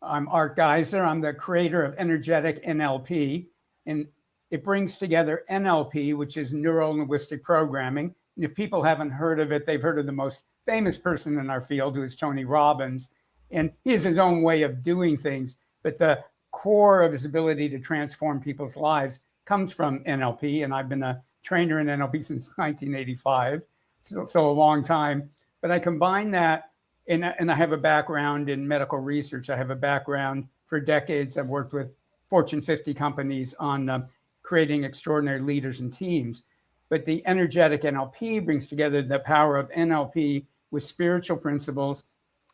I'm Art Geiser. I'm the creator of Energetic NLP, and it brings together NLP, which is neuro-linguistic programming. And if people haven't heard of it, they've heard of the most famous person in our field, who is Tony Robbins. And he has his own way of doing things, but the core of his ability to transform people's lives comes from NLP. And I've been a trainer in NLP since 1985, so a long time. But I combine that, and I have a background in medical research. I have a background for decades. I've worked with Fortune 50 companies on creating extraordinary leaders and teams. But the energetic NLP brings together the power of NLP with spiritual principles,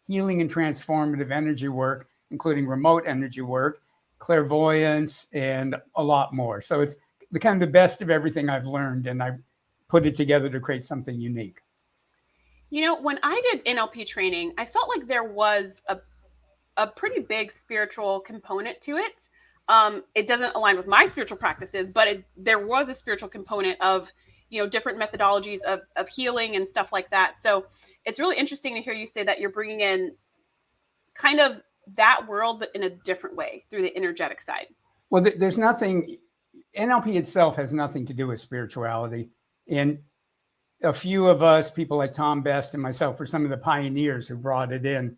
healing and transformative energy work, including remote energy work, clairvoyance, and a lot more. So it's the kind of the best of everything I've learned, and I put it together to create something unique. You know, when I did NLP training, I felt like there was a pretty big spiritual component to it. It doesn't align with my spiritual practices, but there was a spiritual component of, you know, different methodologies of healing and stuff like that. So it's really interesting to hear you say that you're bringing in kind of that world, but in a different way through the energetic side. Well, there's nothing, NLP itself has nothing to do with spirituality. And a few of us, people like Tom Best and myself, were some of the pioneers who brought it in,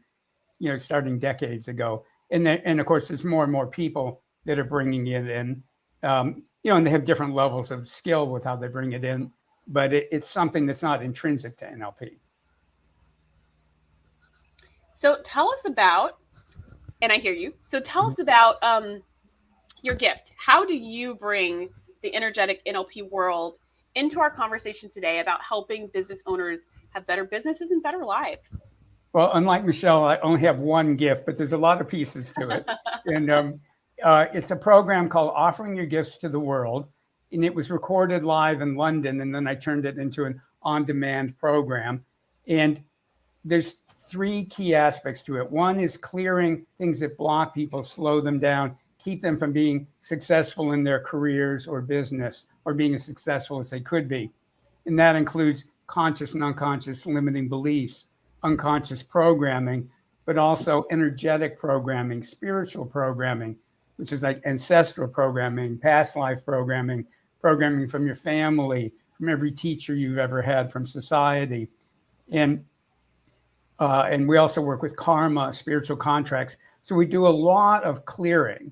you know, starting decades ago. And of course, there's more and more people that are bringing it in, you know, and they have different levels of skill with how they bring it in, but it's something that's not intrinsic to NLP. So tell us about, and I hear you. So tell us about your gift. How do you bring the energetic NLP world into our conversation today about helping business owners have better businesses and better lives? Well, unlike Michelle, I only have one gift, but there's a lot of pieces to it. And it's a program called Offering Your Gifts to the World. And it was recorded live in London, and then I turned it into an on-demand program. And there's 3 key aspects to it. One is clearing things that block people, slow them down, keep them from being successful in their careers or business, or being as successful as they could be. And that includes conscious and unconscious limiting beliefs, unconscious programming, but also energetic programming, spiritual programming, which is like ancestral programming, past life programming, programming from your family, from every teacher you've ever had, from society. And we also work with karma, spiritual contracts. So we do a lot of clearing.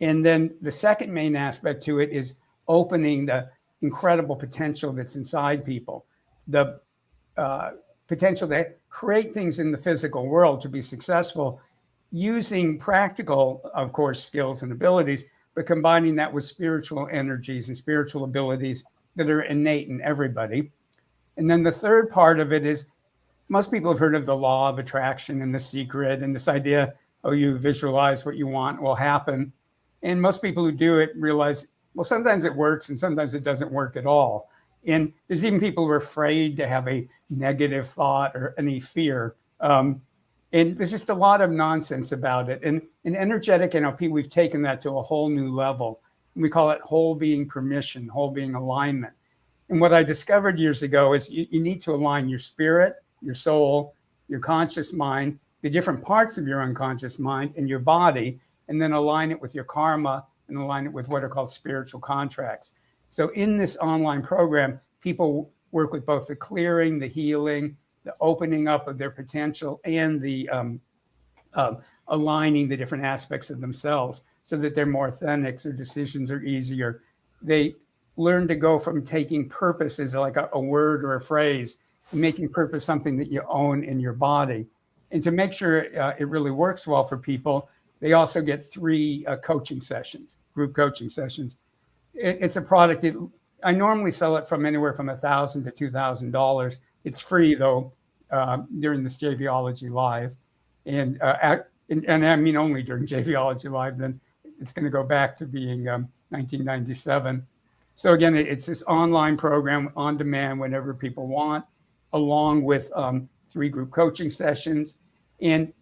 And then the second main aspect to it is opening the incredible potential that's inside people, the potential to create things in the physical world to be successful, using practical, of course, skills and abilities, but combining that with spiritual energies and spiritual abilities that are innate in everybody. And then the third part of it is, most people have heard of the law of attraction and The Secret, and this idea, oh, you visualize what you want will happen. And most people who do it realize, well, sometimes it works and sometimes it doesn't work at all. And there's even people who are afraid to have a negative thought or any fear. And there's just a lot of nonsense about it. And in energetic NLP, we've taken that to a whole new level. And we call it whole being permission, whole being alignment. And what I discovered years ago is you need to align your spirit, your soul, your conscious mind, the different parts of your unconscious mind, and your body, and then align it with your karma and align it with what are called spiritual contracts. So in this online program, people work with both the clearing, the healing, the opening up of their potential, and the aligning the different aspects of themselves so that they're more authentic, so decisions are easier. They learn to go from taking purpose as like a word or a phrase, and making purpose something that you own in your body. And to make sure it really works well for people, they also get 3 coaching sessions, group coaching sessions. It's a product that I normally sell it from anywhere from $1,000 to $2,000. It's free though during this JVology Live, and and I mean only during JVology Live, then it's going to go back to being 1997. So again, it's this online program on demand whenever people want, along with 3 group coaching sessions. And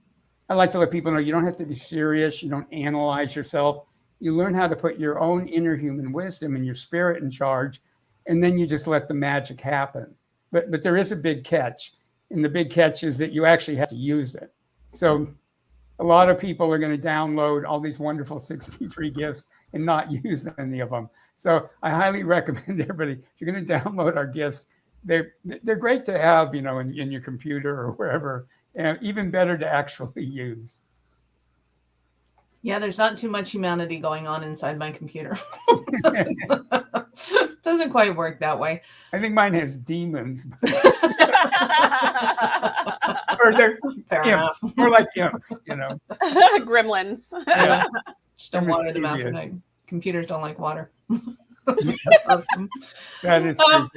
I like to let people know you don't have to be serious. You don't analyze yourself. You learn how to put your own inner human wisdom and your spirit in charge, and then you just let the magic happen. But there is a big catch, and the big catch is that you actually have to use it. So a lot of people are going to download all these wonderful 60 free gifts and not use any of them. So I highly recommend everybody, if you're going to download our gifts, they're great to have, in your computer or wherever, and even better to actually use. Yeah, there's not too much humanity going on inside my computer. Doesn't quite work that way. I think mine has demons. Or they're imps, more like imps, Gremlins. Yeah. Just don't water them after night. Computers don't like water. That's awesome. That is true.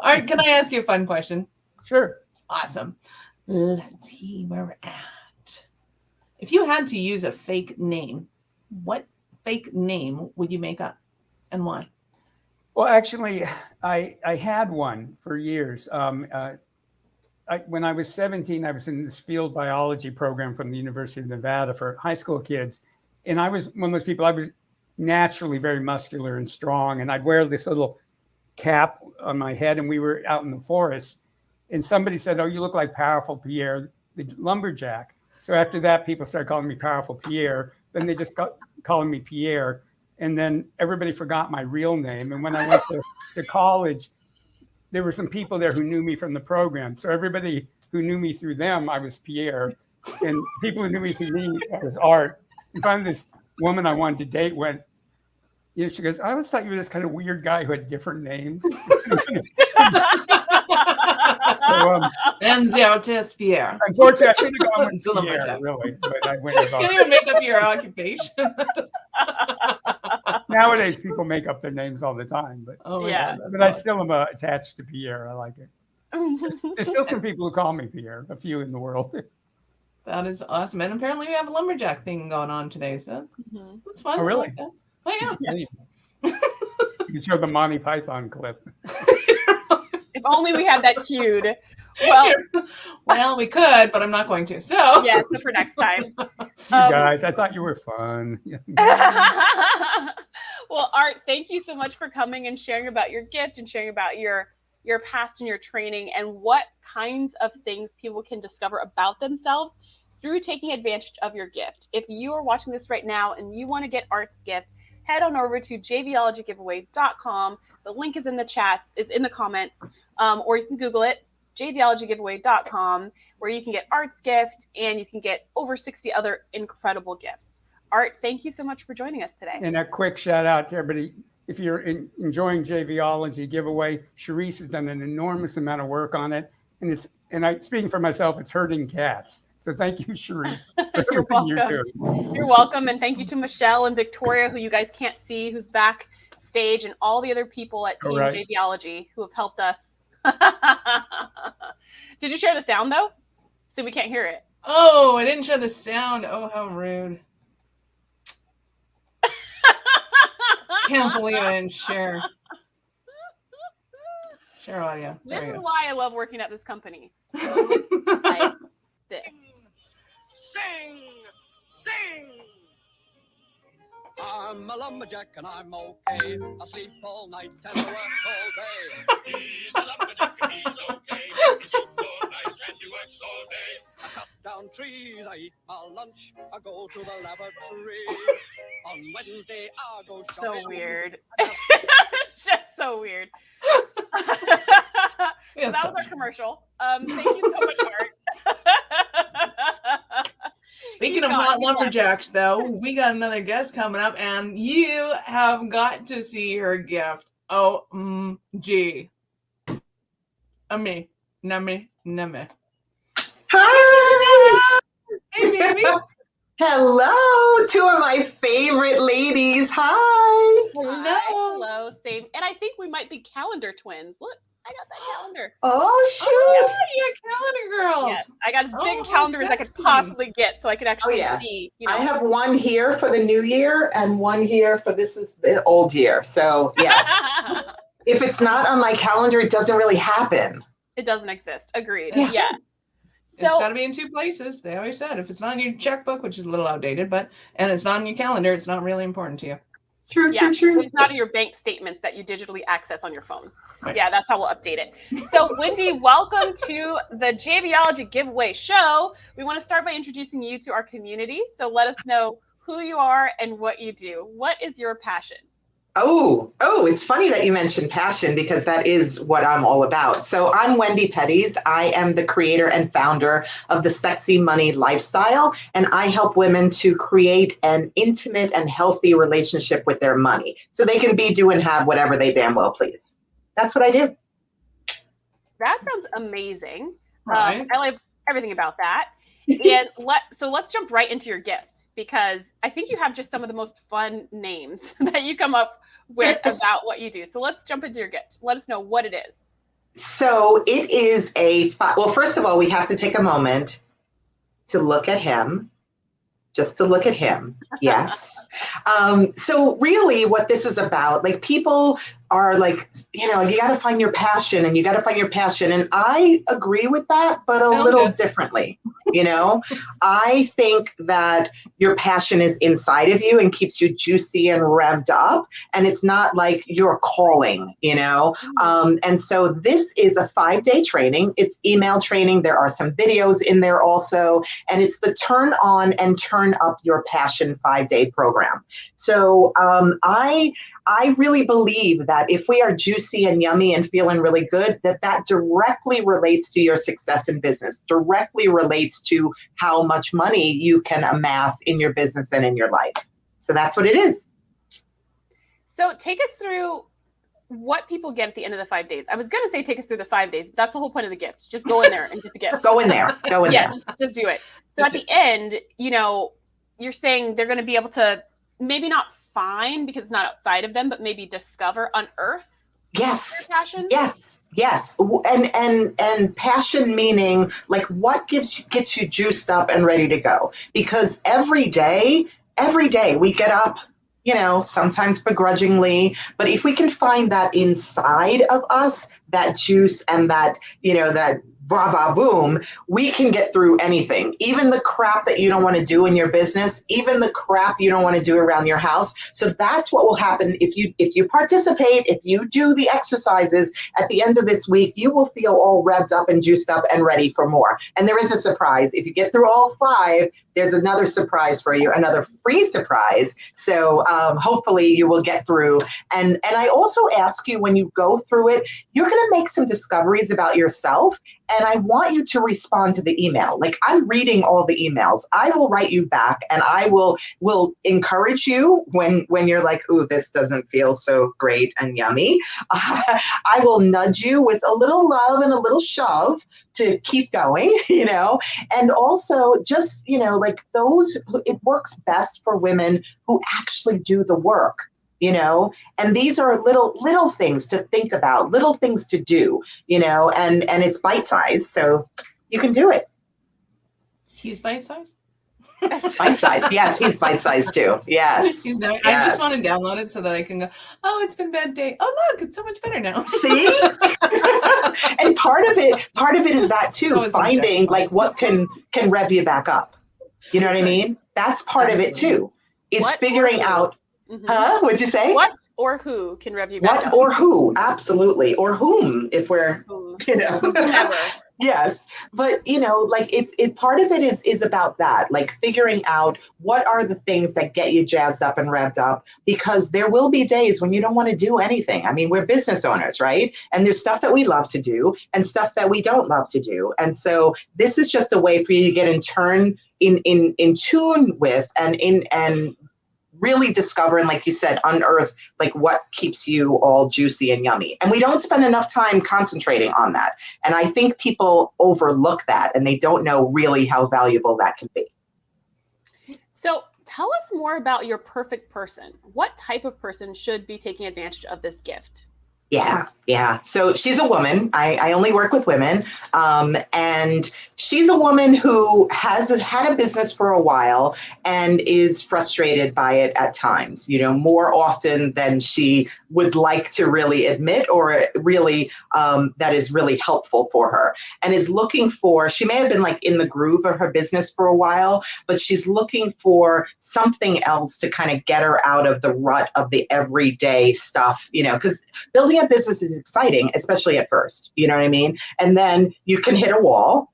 All right, can I ask you a fun question? Sure. Awesome. Let's see where we're at. If you had to use a fake name, what fake name would you make up and why? Well, actually, I had one for years. When I was 17, I was in this field biology program from the University of Nevada for high school kids. And I was one of those people, I was naturally very muscular and strong. And I'd wear this little cap on my head, and we were out in the forest. And somebody said, "Oh, you look like Powerful Pierre, the lumberjack." So after that, people started calling me Powerful Pierre. Then they just got calling me Pierre. And then everybody forgot my real name. And when I went to college, there were some people there who knew me from the program. So everybody who knew me through them, I was Pierre. And people who knew me through me, I was Art. And finally, this woman I wanted to date went, she goes, "I always thought you were this kind of weird guy who had different names." MZRTS Pierre. Unfortunately, I should have gone with Pierre, really. But I went with Can't even make up your occupation. Nowadays, people make up their names all the time. But, Yeah. but I still am attached to Pierre. I like it. There's still some people who call me Pierre, a few in the world. That is awesome. And apparently we have a lumberjack thing going on today. So that's fun. Oh, really? I like that. Oh, yeah. You can show the Monty Python clip. If only we had that cued. Well, we could, but I'm not going to. So yeah, so for next time. Guys, I thought you were fun. Well, Art, thank you so much for coming and sharing about your gift and sharing about your past and your training and what kinds of things people can discover about themselves through taking advantage of your gift. If you are watching this right now and you want to get Art's gift, head on over to jvologygiveway.com. The link is in the chat, it's in the comments, or you can Google it, jvologygiveway.com, where you can get Art's gift and you can get over 60 other incredible gifts. Art, thank you so much for joining us today. And a quick shout out to everybody. If you're enjoying JVology giveaway, Charisse has done an enormous amount of work on it. And I speaking for myself, it's hurting cats. So thank you, Charisse. You're welcome. You're welcome. And thank you to Michelle and Victoria, who you guys can't see, who's backstage, and all the other people at Team JVology who have helped us. Did you share the sound though? So we can't hear it. Oh, I didn't share the sound. Oh, how rude. Can't believe I didn't share audio. This is why I love working at this company. Like this. Sing! I'm a lumberjack and I'm okay. I sleep all night and I work all day. He's a lumberjack and he's okay. He sleeps all night and he works all day. I cut down trees, I eat my lunch, I go to the laboratory. On Wednesday, I go shopping. So weird. It's just so weird. So that was our commercial. Thank you so much, Art. Speaking of hot lumberjacks, though, we got another guest coming up, and you have got to see her gift. OMG. Nummy. Hi! Hey, baby. Hello, two of my favorite ladies. Hi. Hello. Hello, same. And I think we might be calendar twins. Look. I got that calendar. Oh, shoot. Oh, yeah, calendar girls. Yeah, I got as big Oh, a calendar as I could sexy. possibly get, so I could actually yeah. see. I have one here for the new year and one here for this is the old year. So, yes. If it's not on my calendar, it doesn't really happen. It doesn't exist. Agreed. Yeah. Yeah. It's So got to be in two places. They always said if it's not in your checkbook, which is a little outdated, and it's not in your calendar, it's not really important to you. True, yeah, true. it's not in your bank statements that you digitally access on your phone. Right. Yeah, that's how we'll update it. So, Wendy, welcome to the JVology giveaway show. We want to start by introducing you to our community. So let us know who you are and what you do. What is your passion? Oh, it's funny that you mentioned passion because that is what I'm all about. So I'm Wendy Petties. I am the creator and founder of the Sexy Money Lifestyle, and I help women to create an intimate and healthy relationship with their money so they can be, do, and have whatever they damn well please. That's what I do. That sounds amazing. Right. I like everything about that. And let's jump right into your gift, because I think you have just some of the most fun names that you come up with about what you do. So let's jump into your gift. Let us know what it is. So it is well, first of all, we have to take a moment to look at him. Just to look at him. Yes. So really what this is about, like, people are like, you got to find your passion and you got to find your passion. And I agree with that, but a little differently. I think that your passion is inside of you and keeps you juicy and revved up. And it's not like your calling, And so this is a 5-day training. It's email training. There are some videos in there also. And it's the Turn On and Turn Up Your Passion 5-day program. So I really believe that if we are juicy and yummy and feeling really good, that directly relates to your success in business, directly relates to how much money you can amass in your business and in your life. So that's what it is. So take us through what people get at the end of the 5 days. I was going to say take us through the 5 days, but that's the whole point of the gift. Just go in there and get the gift. Go in there. Yeah, just do it. So at the end, you're saying they're going to be able to maybe not find, because it's not outside of them, but maybe discover, unearth. Yes. Their passion. Yes. And passion meaning like what gets you juiced up and ready to go. Because every day we get up, sometimes begrudgingly, but if we can find that inside of us, that juice and that, that va boom, we can get through anything, even the crap that you don't want to do in your business, even the crap you don't want to do around your house. So that's what will happen if you participate, if you do the exercises at the end of this week, you will feel all revved up and juiced up and ready for more. And there is a surprise. If you get through all 5, there's another surprise for you, another free surprise. So hopefully you will get through. And I also ask you, when you go through it, you're going to make some discoveries about yourself. And I want you to respond to the email. Like, I'm reading all the emails. I will write you back, and I will encourage you when you're like, ooh, this doesn't feel so great and yummy. I will nudge you with a little love and a little shove to keep going, and also just, like those, it works best for women who actually do the work. And these are little things to think about, little things to do, and it's bite-sized, so you can do it. He's bite-sized? Bite-sized. Yes, he's bite-sized too. Yes. Yes. I just want to download it so that I can go, oh, it's been a bad day. Oh, look, it's so much better now. See? And part of it is that too, finding like what can rev you back up. You know what I mean? That's part of it too. It's figuring out. Mm-hmm. Huh? What'd you say? What or who can rev you back up? What or who? Absolutely. Or whom, if we're, Whomever. Yes. But, like part of it is about that, like figuring out what are the things that get you jazzed up and revved up, because there will be days when you don't want to do anything. I mean, we're business owners, right? And there's stuff that we love to do and stuff that we don't love to do. And so this is just a way for you to get in tune with and really discover, and like you said, unearth like what keeps you all juicy and yummy. And we don't spend enough time concentrating on that. And I think people overlook that and they don't know really how valuable that can be. So tell us more about your perfect person. What type of person should be taking advantage of this gift? Yeah. So she's a woman. I only work with women. And she's a woman who has had a business for a while and is frustrated by it at times, more often than she would like to really admit, or really that is really helpful for her, and is looking for, she may have been like in the groove of her business for a while, but she's looking for something else to kind of get her out of the rut of the everyday stuff, because building a business is exciting, especially at first, you know what I mean? And then you can hit a wall,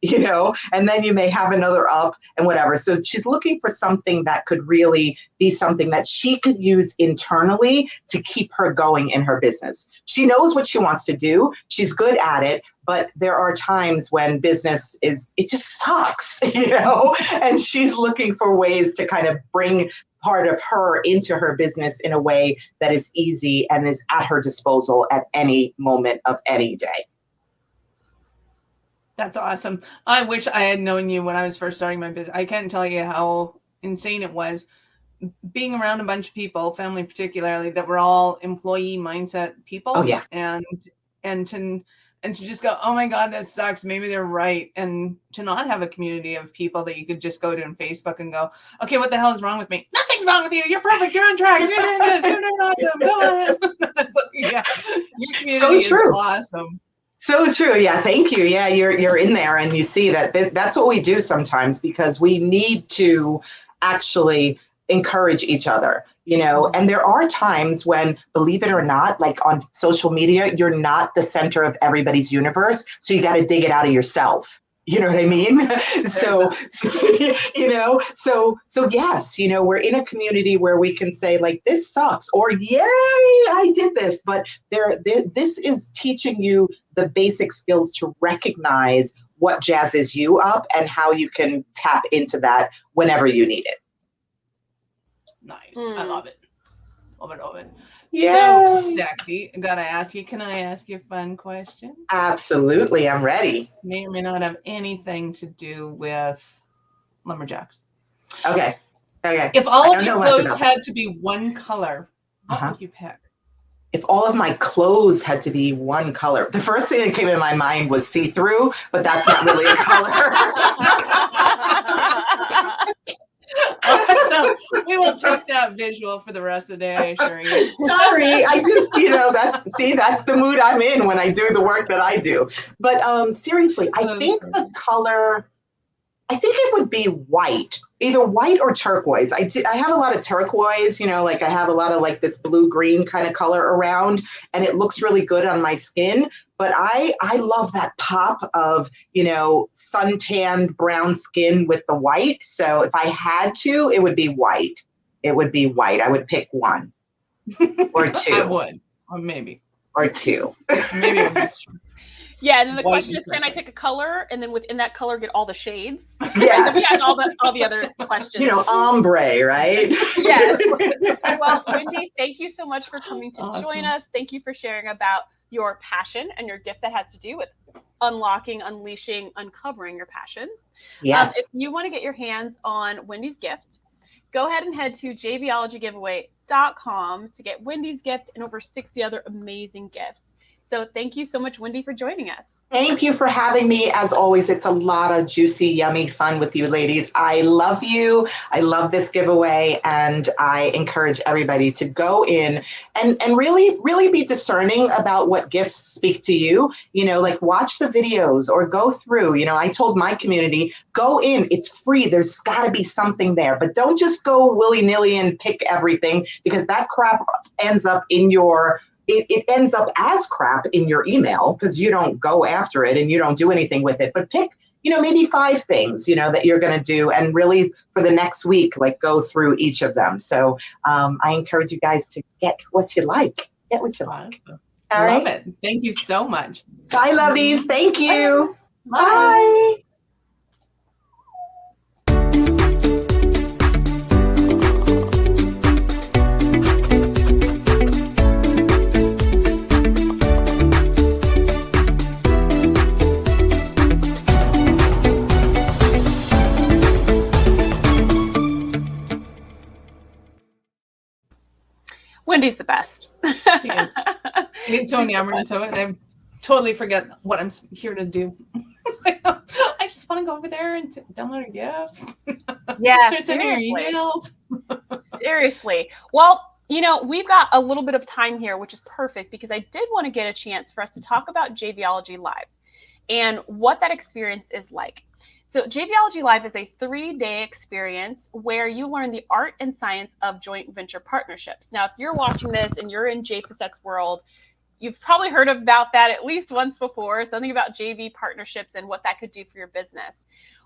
and then you may have another up and whatever. So she's looking for something that could really be something that she could use internally to keep her going in her business. She knows what she wants to do. She's good at it, but there are times when business it just sucks, and she's looking for ways to kind of bring part of her into her business in a way that is easy and is at her disposal at any moment of any day. That's awesome. I wish I had known you when I was first starting my business. I can't tell you how insane it was being around a bunch of people, family particularly, that were all employee mindset people. Oh yeah. And to just go, oh my God, this sucks. Maybe they're right. And to not have a community of people that you could just go to on Facebook and go, okay, what the hell is wrong with me? Nothing's wrong with you. You're perfect. You're on track. You're doing this. You're doing awesome. Go on. Yeah. Your community is awesome. So true. Yeah. Thank you. Yeah. You're in there and you see that's what we do sometimes, because we need to actually encourage each other, and there are times when, believe it or not, like on social media, you're not the center of everybody's universe. So you got to dig it out of yourself. You know what I mean? So yes, we're in a community where we can say like, this sucks, or yay, I did this. But this is teaching you the basic skills to recognize what jazzes you up and how you can tap into that whenever you need it. Nice. I love it. Love it. Yeah. So, Sexy, can I ask you a fun question? Absolutely. I'm ready. May or may not have anything to do with lumberjacks. Okay. If all of your clothes had to be one color, what would you pick? If all of my clothes had to be one color, the first thing that came in my mind was see-through, but that's not really a color. Awesome. We will take that visual for the rest of the day, I assure you. Sorry, I just, that's the mood I'm in when I do the work that I do. But seriously, I think the color, I think it would be white, either white or turquoise. I have a lot of turquoise, like I have a lot of like this blue-green kind of color around, and it looks really good on my skin. But I love that pop of, suntanned brown skin with the white. So if I had to, it would be white. It would be white. I would pick one or two. I would, or maybe. Or two. Maybe it would be Yeah, and then the question is, can I pick a color and then within that color get all the shades? Yes. And all the other questions. Ombre, right? Yes. Well, Wendy, thank you so much for coming to join us. Thank you for sharing about your passion and your gift that has to do with unlocking, unleashing, uncovering your passions. Yes. If you want to get your hands on Wendy's gift, go ahead and head to JVologyGiveaway.com to get Wendy's gift and over 60 other amazing gifts. So thank you so much, Wendy, for joining us. Thank you for having me. As always, it's a lot of juicy, yummy fun with you ladies. I love you. I love this giveaway. And I encourage everybody to go in and really, really be discerning about what gifts speak to you. Like watch the videos or go through. I told my community, go in. It's free. There's got to be something there. But don't just go willy-nilly and pick everything, because that crap ends up in your it ends up as crap in your email because you don't go after it and you don't do anything with it. But pick, maybe 5 things, that you're going to do, and really for the next week, like go through each of them. So I encourage you guys to get what you like. Get what you like. Awesome. All Love right. it. Thank you so much. Bye, lovies. Thank you. Bye. Bye. Wendy's the best. He is. It's so enamored, so I totally forget what I'm here to do. I just want to go over there and download your gifts. Yeah, Start sending your emails. Seriously. Well, we've got a little bit of time here, which is perfect because I did want to get a chance for us to talk about JVology Live and what that experience is like. So JVology Live is a 3-day experience where you learn the art and science of joint venture partnerships. Now, if you're watching this and you're in Jay Facette's world, you've probably heard about that at least once before, something about JV partnerships and what that could do for your business.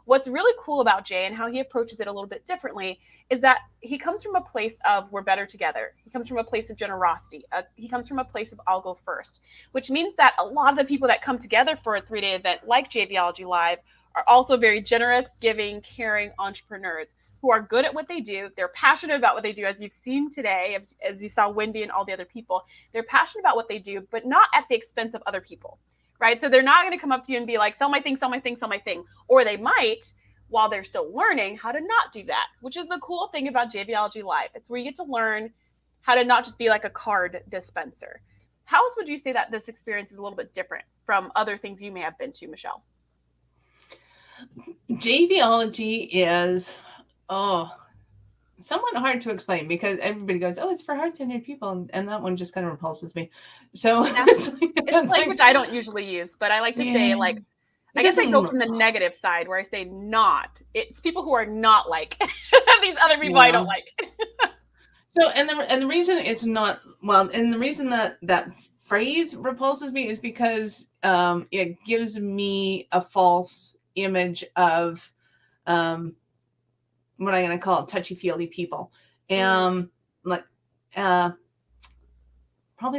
What's really cool about Jay and how he approaches it a little bit differently is that he comes from a place of we're better together. He comes from a place of generosity. He comes from a place of I'll go first, which means that a lot of the people that come together for a 3-day event like JVology Live are also very generous, giving, caring entrepreneurs who are good at what they do. They're passionate about what they do, as you've seen today, as you saw Wendy and all the other people. They're passionate about what they do, but not at the expense of other people, right? So they're not going to come up to you and be like, sell my thing, sell my thing, sell my thing. Or they might, while they're still learning how to not do that, which is the cool thing about JVology Live. It's where you get to learn how to not just be like a card dispenser. How else would you say that this experience is a little bit different from other things you may have been to, Michelle? JVology is somewhat hard to explain because everybody goes, it's for heart-centered people, and that one just kind of repulses me. So it's language I don't usually use, but I like to say, like, I guess I go from the negative side where I say not. It's people who are not like these other people I don't like. So and the reason it's not and the reason that phrase repulses me is because it gives me a false image of what I'm going to call touchy-feely people. Probably the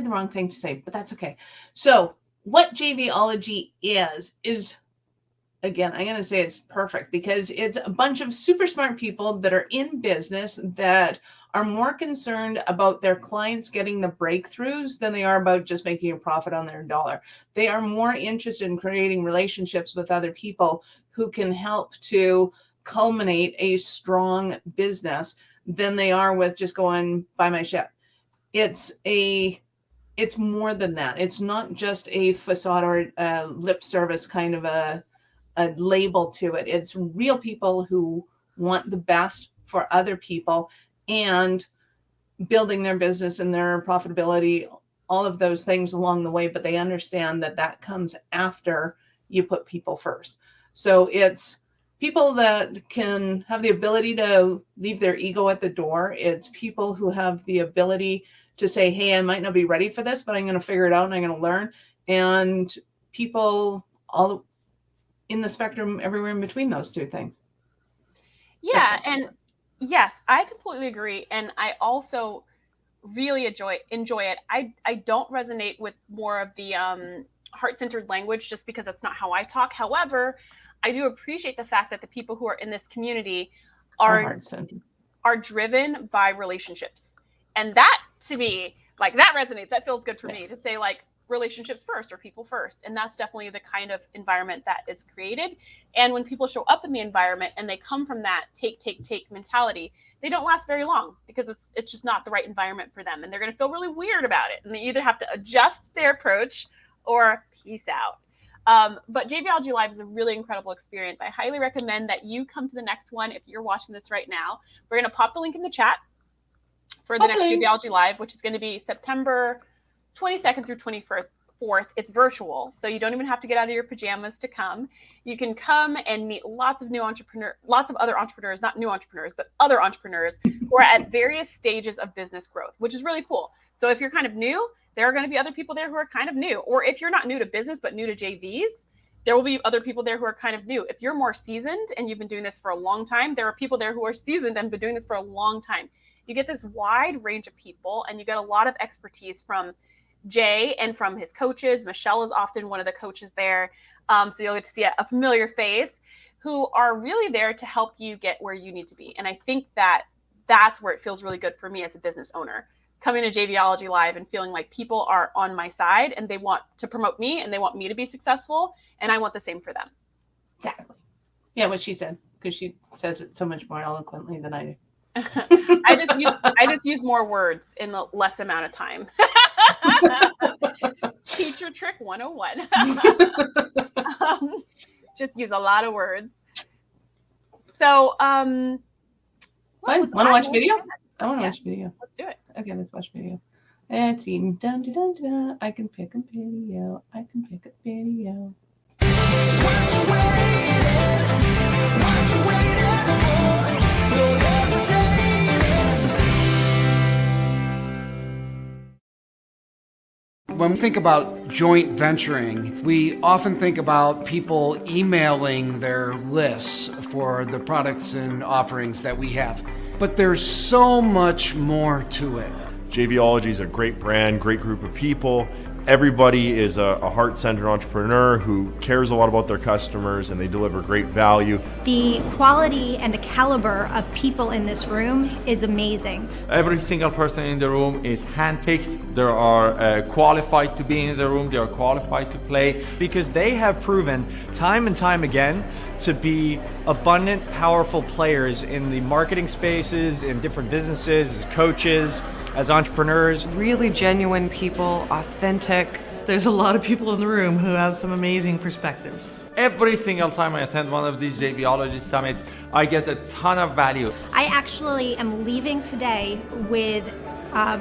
wrong thing to say, but that's okay. So what JVology is again, I'm going to say it's perfect because it's a bunch of super smart people that are in business that are more concerned about their clients getting the breakthroughs than they are about just making a profit on their dollar. They are more interested in creating relationships with other people who can help to culminate a strong business than they are with just going buy my shit. It's more than that. It's not just a facade or a lip service kind of a label to it. It's real people who want the best for other people and building their business and their profitability, all of those things along the way, but they understand that comes after you put people first. So it's people that can have the ability to leave their ego at the door. It's people who have the ability to say, hey, I might not be ready for this, but I'm going to figure it out and I'm going to learn. And people all in the spectrum, everywhere in between those two things. Yeah. And yes, I completely agree. And I also really enjoy it. I don't resonate with more of the heart-centered language just because that's not how I talk. However, I do appreciate the fact that the people who are in this community are driven by relationships. And that, to me, like, that resonates. That feels good for me to say, like, relationships first or people first. And that's definitely the kind of environment that is created. And when people show up in the environment and they come from that take mentality, they don't last very long because it's just not the right environment for them. And they're going to feel really weird about it. And they either have to adjust their approach or peace out. But JVology Live is a really incredible experience. I highly recommend that you come to the next one if you're watching this right now. We're going to pop the link in the chat for the next JVology Live, which is going to be September 22nd through 24th. It's virtual, so you don't even have to get out of your pajamas to come. You can come and meet lots of other entrepreneurs, not new entrepreneurs, but other entrepreneurs who are at various stages of business growth, which is really cool. So if you're kind of new, there are going to be other people there who are kind of new. Or if you're not new to business, but new to JVs, there will be other people there who are kind of new. If you're more seasoned and you've been doing this for a long time, there are people there who are seasoned and been doing this for a long time. You get this wide range of people and you get a lot of expertise from Jay and from his coaches. Michelle is often one of the coaches there. So you'll get to see a familiar face who are really there to help you get where you need to be. And I think that's where it feels really good for me as a business owner, coming to JVology Live and feeling like people are on my side and they want to promote me and they want me to be successful. And I want the same for them. Exactly. Yeah, what she said, because she says it so much more eloquently than I do. I just use more words in the less amount of time. Teacher trick 101. Just use a lot of words. So, Want to watch video? I want to watch video. Let's do it. Okay, let's watch video. Let's see. Dun, dun, dun, dun. I can pick a video. I can pick a video. When we think about joint venturing, we often think about people emailing their lists for the products and offerings that we have. But there's so much more to it. JVology is a great brand, great group of people. Everybody is a heart-centered entrepreneur who cares a lot about their customers, and they deliver great value. The quality and the caliber of people in this room is amazing. Every single person in the room is handpicked. They are qualified to be in the room. They are qualified to play. Because they have proven time and time again to be abundant, powerful players in the marketing spaces, in different businesses, as coaches, as entrepreneurs. Really genuine people, authentic. There's a lot of people in the room who have some amazing perspectives. Every single time I attend one of these JVology summits, I get a ton of value. I actually am leaving today with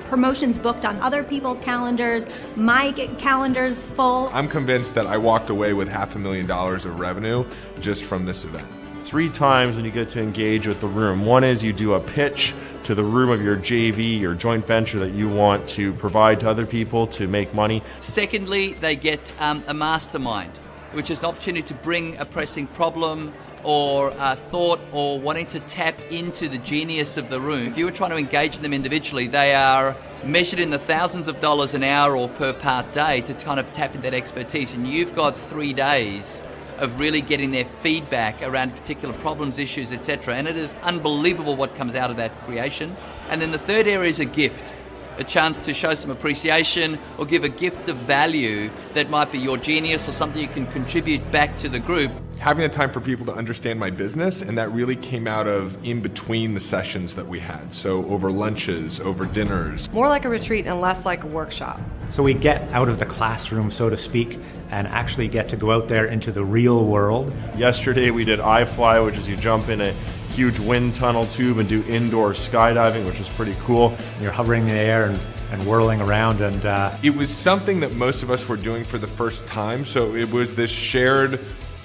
promotions booked on other people's calendars. My calendar's full. I'm convinced that I walked away with $500,000 of revenue just from this event. 3 times when you get to engage with the room. One is you do a pitch to the room of your JV, your joint venture that you want to provide to other people to make money. Secondly, they get a mastermind, which is an opportunity to bring a pressing problem or a thought or wanting to tap into the genius of the room. If you were trying to engage them individually, they are measured in the thousands of dollars an hour or per part day to kind of tap into that expertise. And you've got 3 days of really getting their feedback around particular problems, issues, etc. And it is unbelievable what comes out of that creation. And then the third area is a gift, a chance to show some appreciation or give a gift of value that might be your genius or something you can contribute back to the group. Having the time for people to understand my business, and that really came out of in between the sessions that we had. So over lunches, over dinners. More like a retreat and less like a workshop. So we get out of the classroom, so to speak, and actually get to go out there into the real world. Yesterday we did iFly, which is you jump in a huge wind tunnel tube and do indoor skydiving, which was pretty cool. You're hovering in the air and whirling around, and it was something that most of us were doing for the first time. So it was this shared,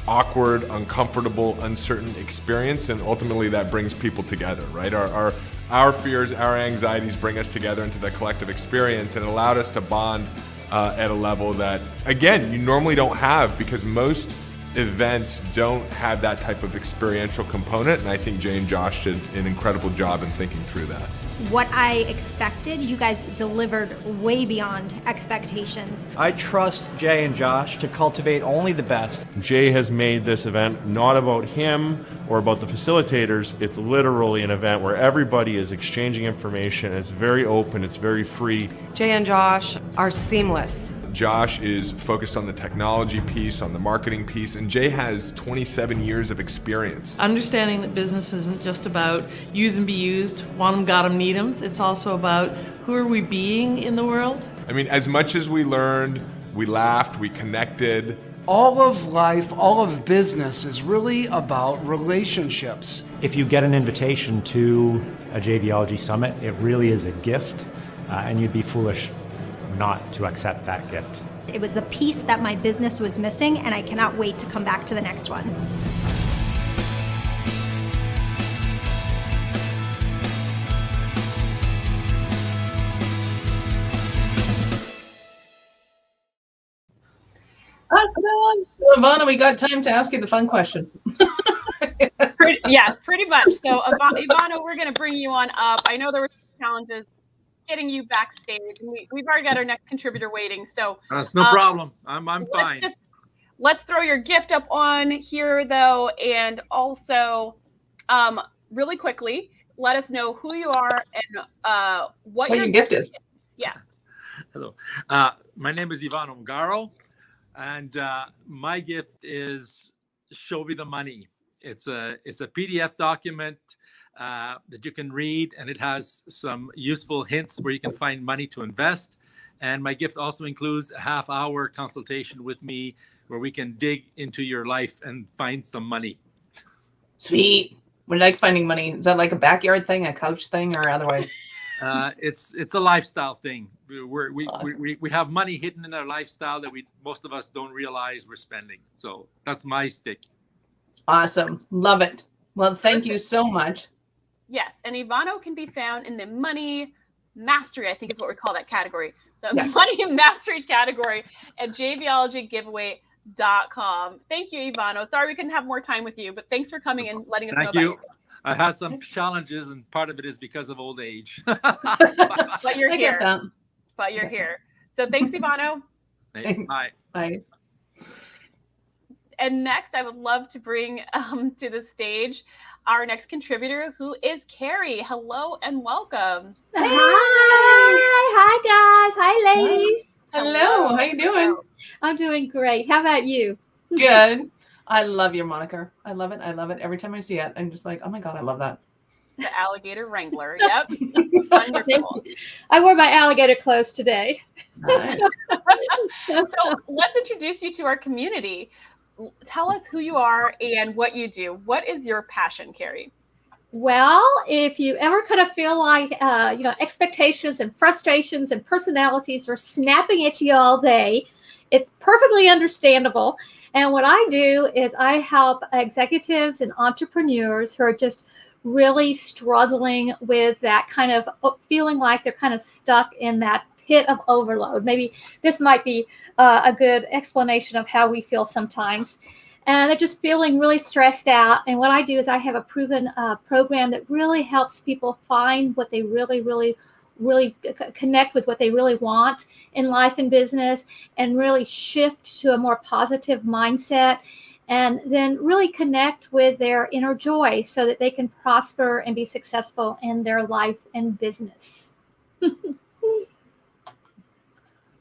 awkward, uncomfortable, uncertain experience, and ultimately that brings people together, right? Our fears, our anxieties bring us together into the collective experience, and it allowed us to bond at a level that, again, you normally don't have, because most events don't have that type of experiential component, and I think Jay and Josh did an incredible job in thinking through that. What I expected, you guys delivered way beyond expectations. I trust Jay and Josh to cultivate only the best. Jay has made this event not about him or about the facilitators. It's literally an event where everybody is exchanging information. It's very open, it's very free. Jay and Josh are seamless. Josh is focused on the technology piece, on the marketing piece, and Jay has 27 years of experience. Understanding that business isn't just about use and be used, want 'em, got 'em, need 'em. It's also about who are we being in the world. I mean, as much as we learned, we laughed, we connected. All of life, all of business is really about relationships. If you get an invitation to a JVology summit, it really is a gift, and you'd be foolish not to accept that gift. It was the piece that my business was missing, and I cannot wait to come back to the next one. Awesome. Ivana, we got time to ask you the fun question. Pretty much. So, Ivana, we're going to bring you on up. I know there were challenges getting you backstage, and we've already got our next contributor waiting. So that's no problem. I'm fine. Let's throw your gift up on here, though, and also, really quickly, let us know who you are and what your gift is. Yeah. Hello. My name is Ivan Ongaro, and my gift is Show Me the Money. It's a PDF document that you can read, and it has some useful hints where you can find money to invest. And my gift also includes a half-hour consultation with me where we can dig into your life and find some money. Sweet. We like finding money. Is that like a backyard thing, a couch thing, or otherwise? It's a lifestyle thing. We have money hidden in our lifestyle that most of us don't realize we're spending. So that's my stick. Awesome. Love it. Well, thank you so much. Yes, and Ivano can be found in the money mastery, I think is what we call that category. The Yes. money mastery category at JVologyGiveaway.com. Thank you, Ivano. Sorry we couldn't have more time with you, but thanks for coming and letting us know Thank about you. your gift. I've had some challenges, and part of it is because of old age. But you're I here. get that. But you're here. So thanks, Ivano. Bye. Bye. And next, I would love to bring to the stage our next contributor, who is Carrie. Hello and welcome. Hi guys. Hi, ladies. Hello. How you doing? I'm doing great. How about you? Good. I love your moniker. I love it. I love it. Every time I see it, I'm just like, oh my God, I love that. The alligator wrangler. Yep. Wonderful. I wore my alligator clothes today. Nice. So let's introduce you to our community. Tell us who you are and what you do. What is your passion, Carrie? Well, if you ever kind of feel like, expectations and frustrations and personalities are snapping at you all day, it's perfectly understandable. And what I do is I help executives and entrepreneurs who are just really struggling with that kind of feeling like they're kind of stuck in that pit of overload. Maybe this might be a good explanation of how we feel sometimes. And they're just feeling really stressed out. And what I do is I have a proven program that really helps people find what they really connect with, what they really want in life and business, and really shift to a more positive mindset, and then really connect with their inner joy so that they can prosper and be successful in their life and business.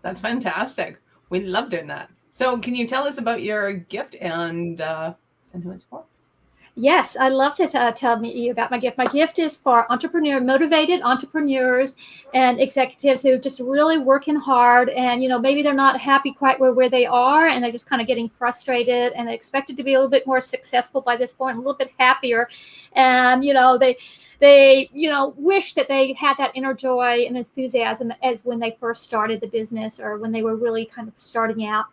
That's fantastic. We love doing that. So can you tell us about your gift and who it's for? Yes, I'd love to tell you about my gift. My gift is for motivated entrepreneurs and executives who are just really working hard, and maybe they're not happy quite where they are, and they're just kind of getting frustrated, and they expected to be a little bit more successful by this point, a little bit happier, and they wish that they had that inner joy and enthusiasm as when they first started the business or when they were really kind of starting out.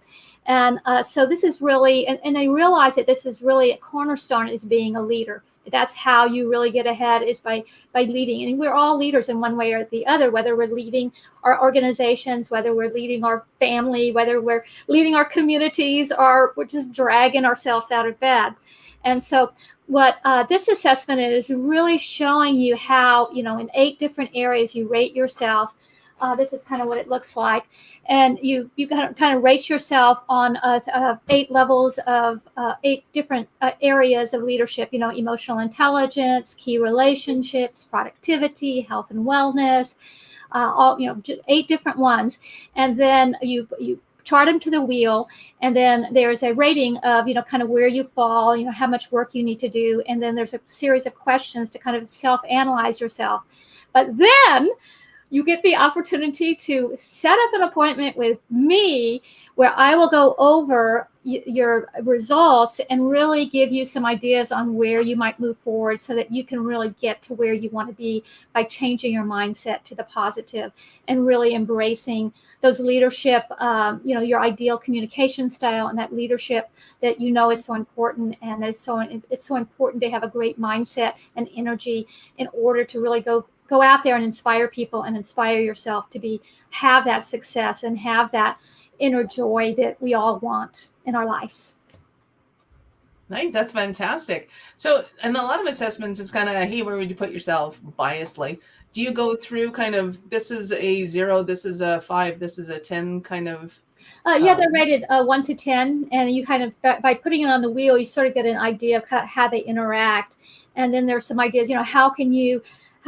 And so this is really, and they realize that this is really a cornerstone is being a leader. That's how you really get ahead, is by leading. And we're all leaders in one way or the other, whether we're leading our organizations, whether we're leading our family, whether we're leading our communities, or we're just dragging ourselves out of bed. And so what this assessment is really showing you how, in 8 different areas you rate yourself. This is kind of what it looks like. And you kind of rate yourself on 8 levels of 8 different areas of leadership, emotional intelligence, key relationships, productivity, health and wellness, all, 8 different ones. And then you chart them to the wheel, and then there's a rating of kind of where you fall, how much work you need to do, and then there's a series of questions to kind of self-analyze yourself. But then you get the opportunity to set up an appointment with me where I will go over your results and really give you some ideas on where you might move forward so that you can really get to where you want to be by changing your mindset to the positive and really embracing those leadership, your ideal communication style, and that leadership that is so important, and that it's so important to have a great mindset and energy in order to really go out there and inspire people and inspire yourself to have that success and have that inner joy that we all want in our lives. Nice. That's fantastic. So, and a lot of assessments, it's kind of, hey, where would you put yourself biasly? Do you go through kind of, this is a 0, this is a 5, this is a 10 kind of? Yeah, they're rated 1 to 10. And you kind of, by putting it on the wheel, you sort of get an idea of how they interact. And then there's some ideas, how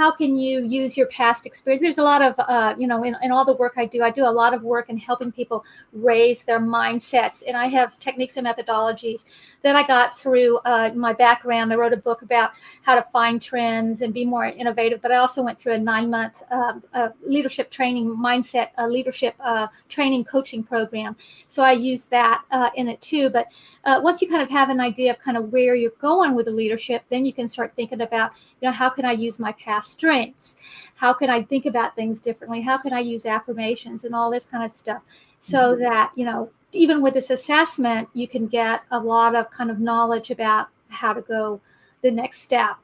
how can you use your past experience? There's a lot of, in all the work I do a lot of work in helping people raise their mindsets. And I have techniques and methodologies that I got through my background. I wrote a book about how to find trends and be more innovative, but I also went through a 9-month leadership training, mindset leadership training coaching program. So I use that in it too. But once you kind of have an idea of kind of where you're going with the leadership, then you can start thinking about, how can I use my past strengths? How can I think about things differently? How can I use affirmations and all this kind of stuff? So that, even with this assessment, you can get a lot of kind of knowledge about how to go the next step.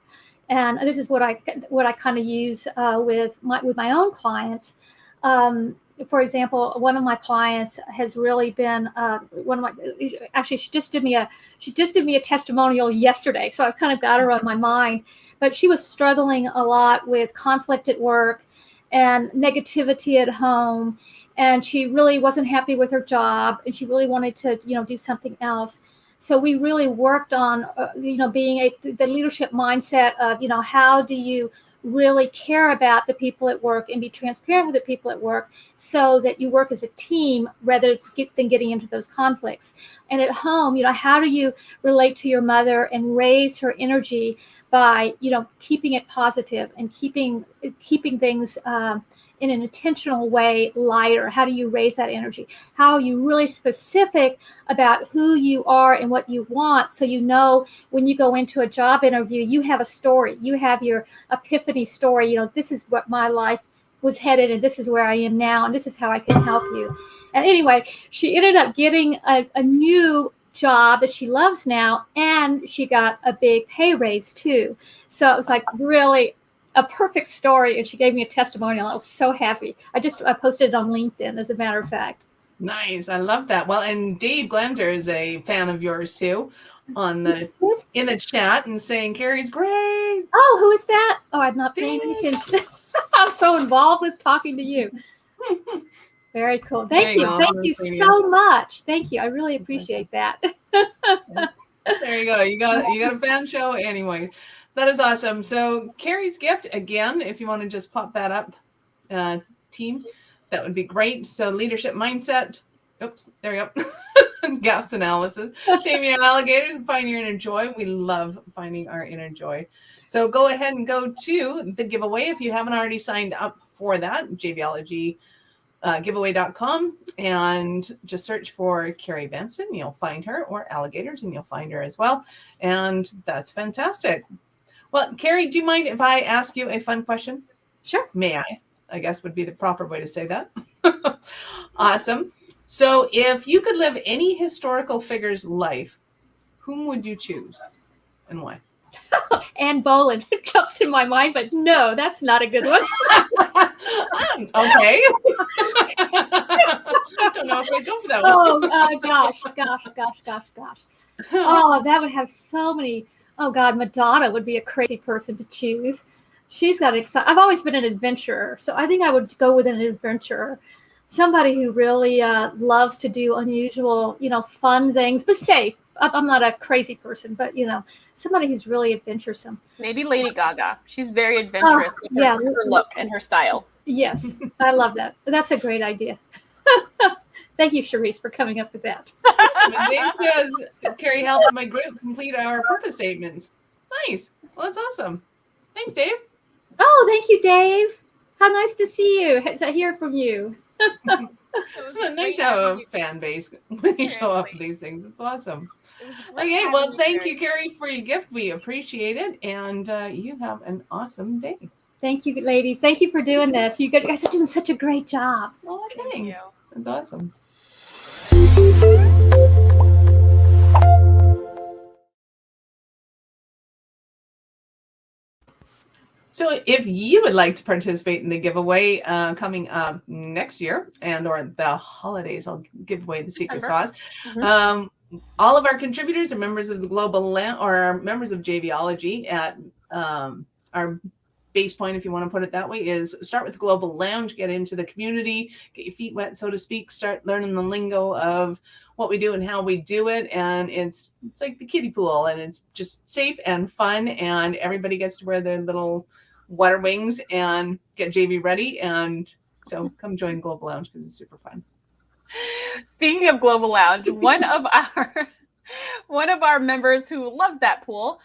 And this is what I kind of use with my own clients. For example, one of my clients has really been actually she just did me a testimonial yesterday, so I've kind of got her on my mind. But she was struggling a lot with conflict at work and negativity at home, and she really wasn't happy with her job, and she really wanted to do something else. So we really worked on being the leadership mindset of how do you really care about the people at work and be transparent with the people at work, so that you work as a team rather than getting into those conflicts. And at home, how do you relate to your mother and raise her energy by keeping it positive and keeping things in an intentional way lighter? How do you raise that energy? How are you really specific about who you are and what you want, so when you go into a job interview, you have a story, you have your epiphany story. This is what my life was headed, and this is where I am now, and this is how I can help you. And anyway, she ended up getting a new job that she loves now, and she got a big pay raise too. So it was like really a perfect story, and she gave me a testimonial. I was so happy. I posted it on LinkedIn, as a matter of fact. Nice. I love that. Well, and Dave Glanter is a fan of yours too, in the chat, and saying Carrie's great. Oh, who is that? Oh, I'm not paying attention. I'm so involved with talking to you. Very cool. Thank you. Thank you so much. Thank you. I really appreciate that. There you go. You got a fan show anyway. That is awesome. So Carrie's gift, again, if you want to just pop that up, team, that would be great. So leadership mindset. Oops, there we go. Gaps analysis. Taming your alligators and finding your inner joy. We love finding our inner joy. So go ahead and go to the giveaway if you haven't already signed up for that. JVology giveaway.com, and just search for Carrie Benson. You'll find her, or alligators, and you'll find her as well. And that's fantastic. Well, Carrie, do you mind if I ask you a fun question? Sure. May I guess would be the proper way to say that. Awesome. So if you could live any historical figure's life, whom would you choose and why? Anne Boleyn jumps in my mind, but no, that's not a good one. Okay. I don't know if I'd go for that one. Oh, gosh. Oh, that would have so many. Oh, God, Madonna would be a crazy person to choose. She's got I've always been an adventurer, so I think I would go with an adventurer. Somebody who really loves to do unusual, fun things, but safe. I'm not a crazy person, but, somebody who's really adventuresome. Maybe Lady Gaga. She's very adventurous with her look and her style. Yes, I love that. That's a great idea. Thank you, Charisse, for coming up with that. Dave says, Carrie helped my group complete our purpose statements. Nice. Well, that's awesome. Thanks, Dave. Oh, thank you, Dave. How nice to see you. To hear from you. It's nice to have a fan base when you show up with these things. It's awesome. Okay, well, thank you, Carrie, for your gift. We appreciate it, and you have an awesome day. Thank you, ladies. Thank you for doing this. You guys are doing such a great job. Oh, thanks. That's awesome. So if you would like to participate in the giveaway coming up next year or the holidays, I'll give away the secret sauce. Mm-hmm. All of our contributors are members of the Global Lounge, or are members of JVology. At our base point, if you want to put it that way, is start with the Global Lounge, get into the community, get your feet wet, so to speak, start learning the lingo of what we do and how we do it. And it's like the kiddie pool, and it's just safe and fun, and everybody gets to wear their little wetter wings and get JV ready. And so come join Global Lounge because it's super fun. Speaking of Global Lounge, one of our members who loves that pool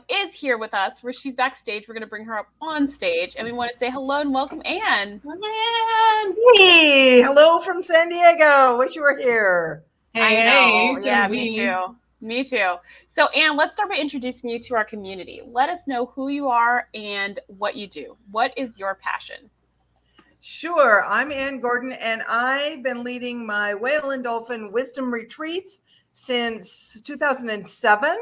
is here with us. Where she's backstage. We're going to bring her up on stage, and we want to say hello and welcome Anne. Hey, hello from San Diego. Wish you were here. Hey, yeah, me too. Me too. So, Anne, let's start by introducing you to our community. Let us know who you are and what you do. What is your passion? Sure. I'm Ann Gordon, and I've been leading my whale and dolphin wisdom retreats since 2007.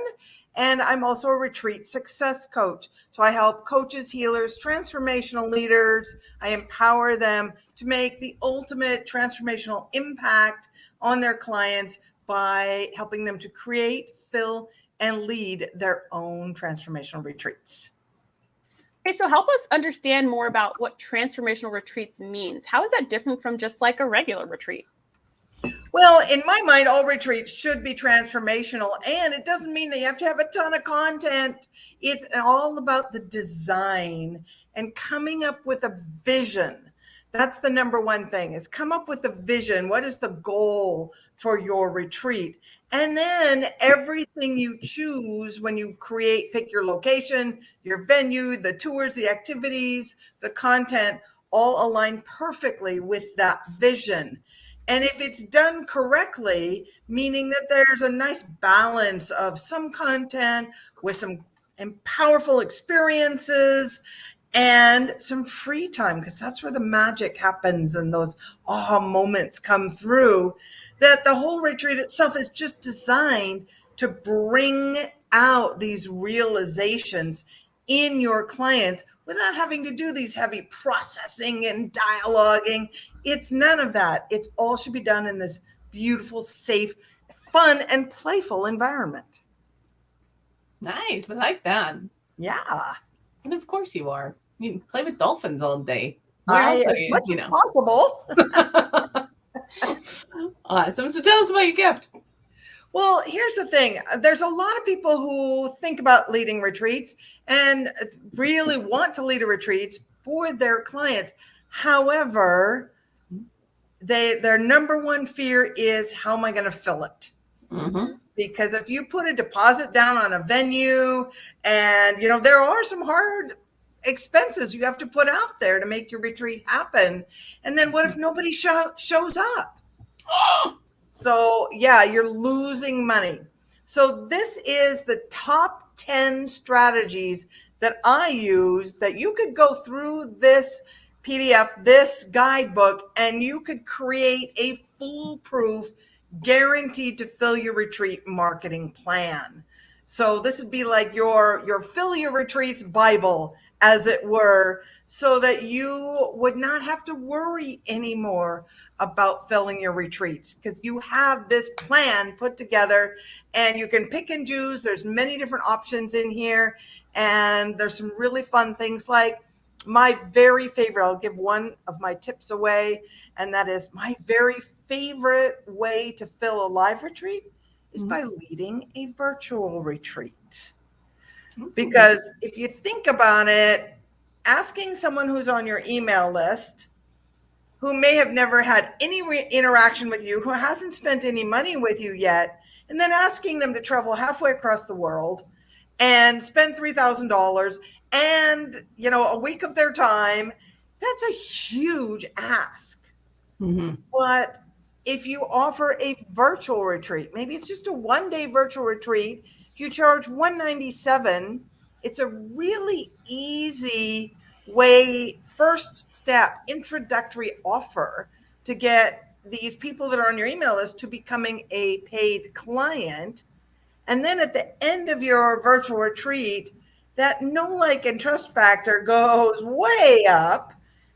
And I'm also a retreat success coach. So I help coaches, healers, transformational leaders. I empower them to make the ultimate transformational impact on their clients by helping them to create, fill, and lead their own transformational retreats. Okay, so help us understand more about what transformational retreats means. How is that different from just like a regular retreat? Well, in my mind, all retreats should be transformational, and it doesn't mean that you have to have a ton of content. It's all about the design and coming up with a vision. That's the number one thing, is come up with a vision. What is the goal for your retreat? And then everything you choose when you pick your location, your venue, the tours, the activities, the content, all align perfectly with that vision. And if it's done correctly, meaning that there's a nice balance of some content with some powerful experiences and some free time, because that's where the magic happens and those aha moments come through, that the whole retreat itself is just designed to bring out these realizations in your clients without having to do these heavy processing and dialoguing. It's none of that. It's all should be done in this beautiful, safe, fun, and playful environment. Nice. I like that. Yeah. And of course you are. You can play with dolphins all day. As much as possible. Awesome. So tell us about your gift. Well, here's the thing. There's a lot of people who think about leading retreats and really want to lead a retreat for their clients. However, their number one fear is, how am I going to fill it? Mm-hmm. Because if you put a deposit down on a venue, and there are some hard expenses you have to put out there to make your retreat happen. And then what if nobody shows up? So yeah, you're losing money. So this is the top 10 strategies that I use, that you could go through this PDF, this guidebook, and you could create a foolproof, guaranteed to fill your retreat marketing plan. So this would be like your fill your retreats Bible, as it were, so that you would not have to worry anymore about filling your retreats, because you have this plan put together and you can pick and choose. There's many different options in here, and there's some really fun things. Like my very favorite, I'll give one of my tips away, and that is my very favorite way to fill a live retreat is by leading a virtual retreat. Because if you think about it, asking someone who's on your email list, who may have never had any interaction with you, who hasn't spent any money with you yet, and then asking them to travel halfway across the world and spend $3,000 and a week of their time, that's a huge ask. Mm-hmm. But if you offer a virtual retreat, maybe it's just a one-day virtual retreat, you charge $197. It's a really easy way, first step, introductory offer to get these people that are on your email list to becoming a paid client. And then at the end of your virtual retreat, that know, like, and trust factor goes way up.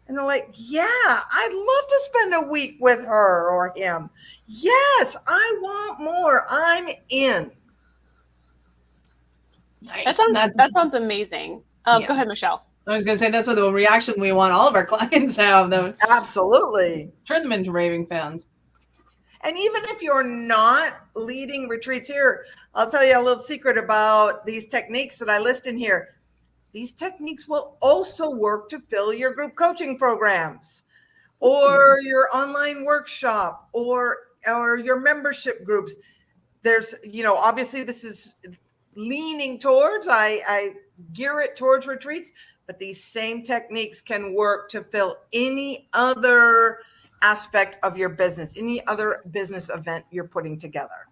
And they're like, yeah, I'd love to spend a week with her or him. Yes, I want more. I'm in. Nice. That sounds amazing. Yes. Go ahead, Michelle. I was going to say, that's what the reaction we want all of our clients to have, though. Absolutely. Turn them into raving fans. And even if you're not leading retreats here, I'll tell you a little secret about these techniques that I list in here. these techniques will also work to fill your group coaching programs or your online workshop or your membership groups. There's, obviously this is leaning towards, I gear it towards retreats, but these same techniques can work to fill any other aspect of your business, any other business event you're putting together.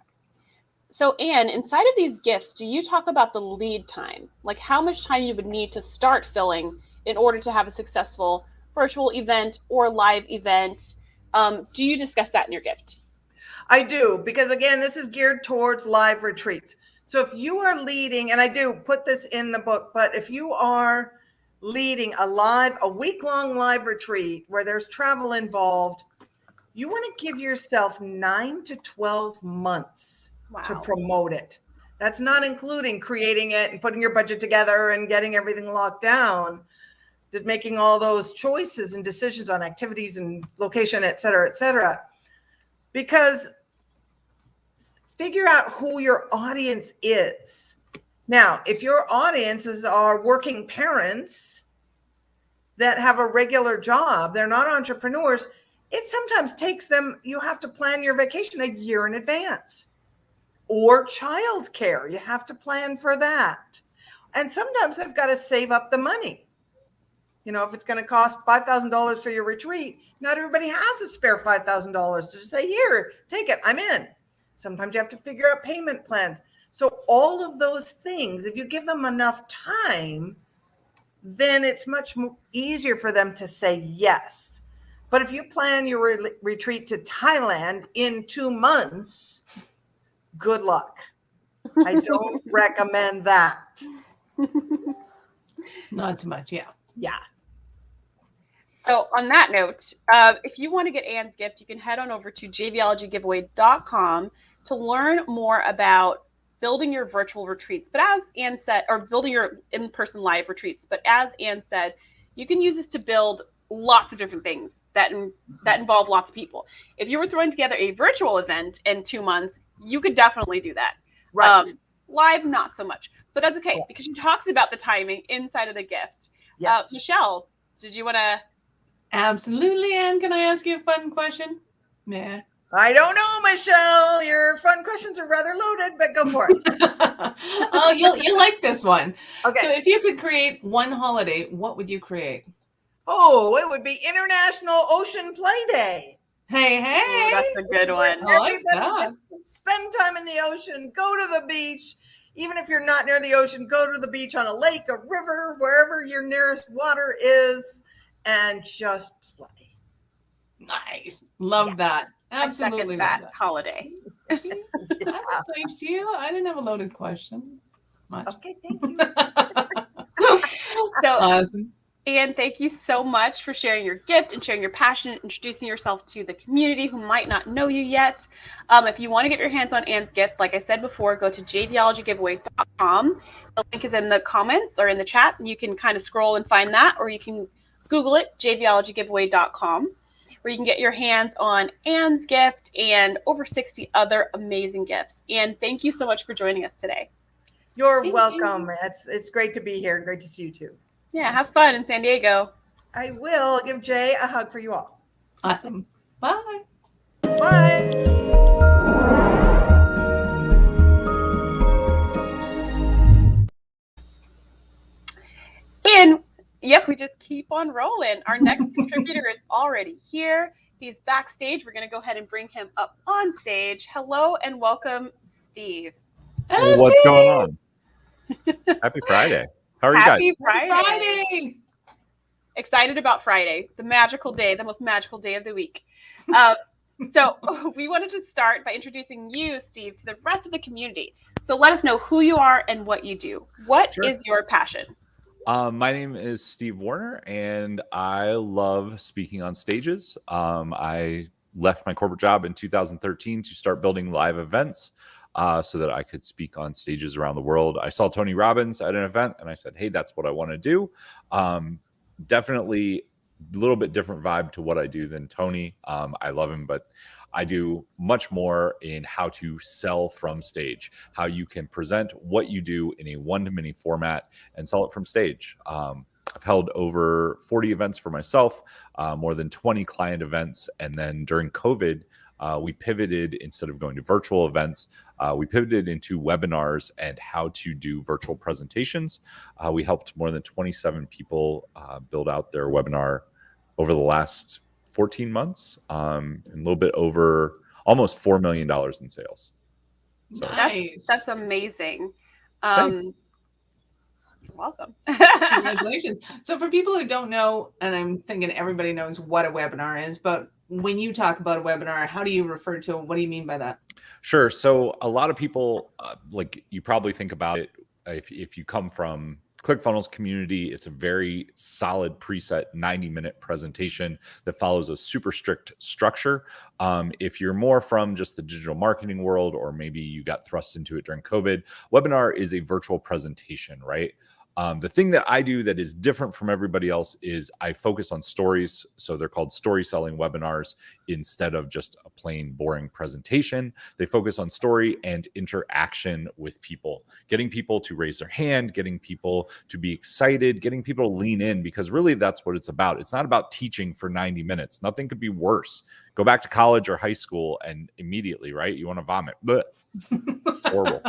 So Anne, inside of these gifts, do you talk about the lead time? Like how much time you would need to start filling in order to have a successful virtual event or live event? Do you discuss that in your gift? I do, because again, this is geared towards live retreats. So if you are leading, and I do put this in the book, but if you are leading a week-long live retreat where there's travel involved, you want to give yourself 9 to 12 months to promote it. That's not including creating it and putting your budget together and getting everything locked down, making all those choices and decisions on activities and location, et cetera, because figure out who your audience is. Now, if your audiences are working parents that have a regular job, they're not entrepreneurs, it sometimes takes them, you have to plan your vacation a year in advance. Or childcare, you have to plan for that. And sometimes they've got to save up the money. If it's going to cost $5,000 for your retreat, not everybody has a spare $5,000 to say, here, take it, I'm in. Sometimes you have to figure out payment plans. So all of those things, if you give them enough time, then it's much easier for them to say yes. But if you plan your retreat to Thailand in 2 months, good luck. I don't recommend that. Not too much. Yeah. So on that note, if you want to get Anne's gift, you can head on over to jvolgygiveaway.com to learn more about building your virtual retreats. But as Anne said, or building your in-person live retreats. But as Anne said, you can use this to build lots of different things that involve lots of people. If you were throwing together a virtual event in 2 months, you could definitely do that. Right. Live, not so much. But that's okay, because she talks about the timing inside of the gift. Yes. Michelle, did you want to? Absolutely, Anne. Can I ask you a fun question? Yeah. I don't know, Michelle. Your fun questions are rather loaded, but go for it. Oh, you'll like this one. Okay. So if you could create one holiday, what would you create? Oh, it would be International Ocean Play Day. Hey. Ooh, that's a good one. Everybody gets to spend time in the ocean, go to the beach. Even if you're not near the ocean, go to the beach on a lake, a river, wherever your nearest water is, and just play. Nice. Love that. Absolutely love that that. holiday. I was nice to you. I didn't have a loaded question. Much. Okay, thank you. So, awesome. Anne, thank you so much for sharing your gift and sharing your passion, introducing yourself to the community who might not know you yet. If you want to get your hands on Anne's gift, like I said before, go to jvolgygiveaway.com. The link is in the comments or in the chat, and you can kind of scroll and find that, or you can Google it, jvolgygiveaway.com, where you can get your hands on Anne's gift and over 60 other amazing gifts. Anne, thank you so much for joining us today. You're welcome. It's great to be here. Great to see you too. Yeah, have fun in San Diego. I will give Jay a hug for you all. Awesome. Bye. Bye. And yep, we just keep on rolling. Our next contributor is already here. He's backstage. We're going to go ahead and bring him up on stage. Hello and welcome, Steve. Hello, What's Steve. going on? Happy Friday. How are you guys? Happy Friday. Friday. Excited about Friday, the magical day, the most magical day of the week. So we wanted to start by introducing you, Steve, to the rest of the community. So let us know who you are and what you do. What is your passion? My name is Steve Warner, and I love speaking on stages. I left my corporate job in 2013 to start building live events so that I could speak on stages around the world. I saw Tony Robbins at an event, and I said, hey, that's what I want to do. Definitely little bit different vibe to what I do than Tony. I love him, but I do much more in how to sell from stage, how you can present what you do in a one-to-many format and sell it from stage. I've held over 40 events for myself, more than 20 client events. And then during COVID, we pivoted, instead of going to virtual events, we pivoted into webinars and how to do virtual presentations. We helped more than 27 people build out their webinar over the last 14 months, and a little bit over almost $4 million in sales. So, Nice. That's amazing. Thanks. You're welcome. Congratulations. So for people who don't know, and I'm thinking everybody knows what a webinar is, but when you talk about a webinar, how do you refer to it? What do you mean by that? Sure. So a lot of people, like you probably think about it, if you come from ClickFunnels community, it's a very solid preset 90-minute presentation that follows a super strict structure. If you're more from just the digital marketing world, or maybe you got thrust into it during COVID, webinar is a virtual presentation, right? The thing that I do that is different from everybody else is I focus on stories. So they're called story selling webinars instead of just a plain boring presentation. They focus on story and interaction with people, getting people to raise their hand, getting people to be excited, getting people to lean in, because really that's what it's about. It's not about teaching for 90 minutes. Nothing could be worse. Go back to college or high school and immediately, right? You want to vomit, but it's horrible.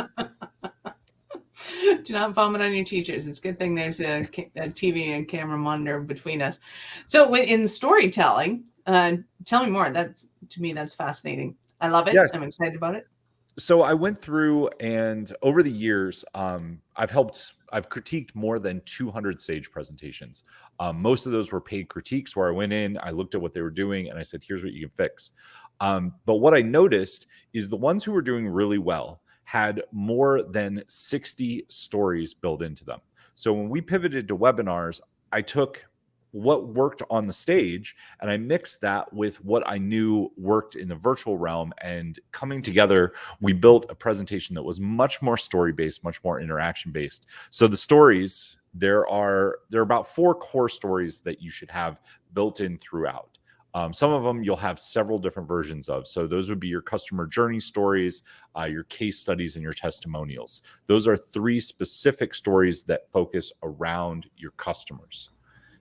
Do not vomit on your teachers. It's a good thing there's a TV and camera monitor between us. So in storytelling, tell me more. To me, that's fascinating. I love it. Yes. I'm excited about it. So I went through, and over the years, I've critiqued more than 200 stage presentations. Most of those were paid critiques where I went in, I looked at what they were doing, and I said, here's what you can fix. But what I noticed is the ones who were doing really well had more than 60 stories built into them. So when we pivoted to webinars, I took what worked on the stage and I mixed that with what I knew worked in the virtual realm, and coming together, we built a presentation that was much more story-based, much more interaction-based. So the stories, there are about 4 core stories that you should have built in throughout. Some of them you'll have several different versions of. So those would be your customer journey stories, your case studies, and your testimonials. Those are 3 specific stories that focus around your customers.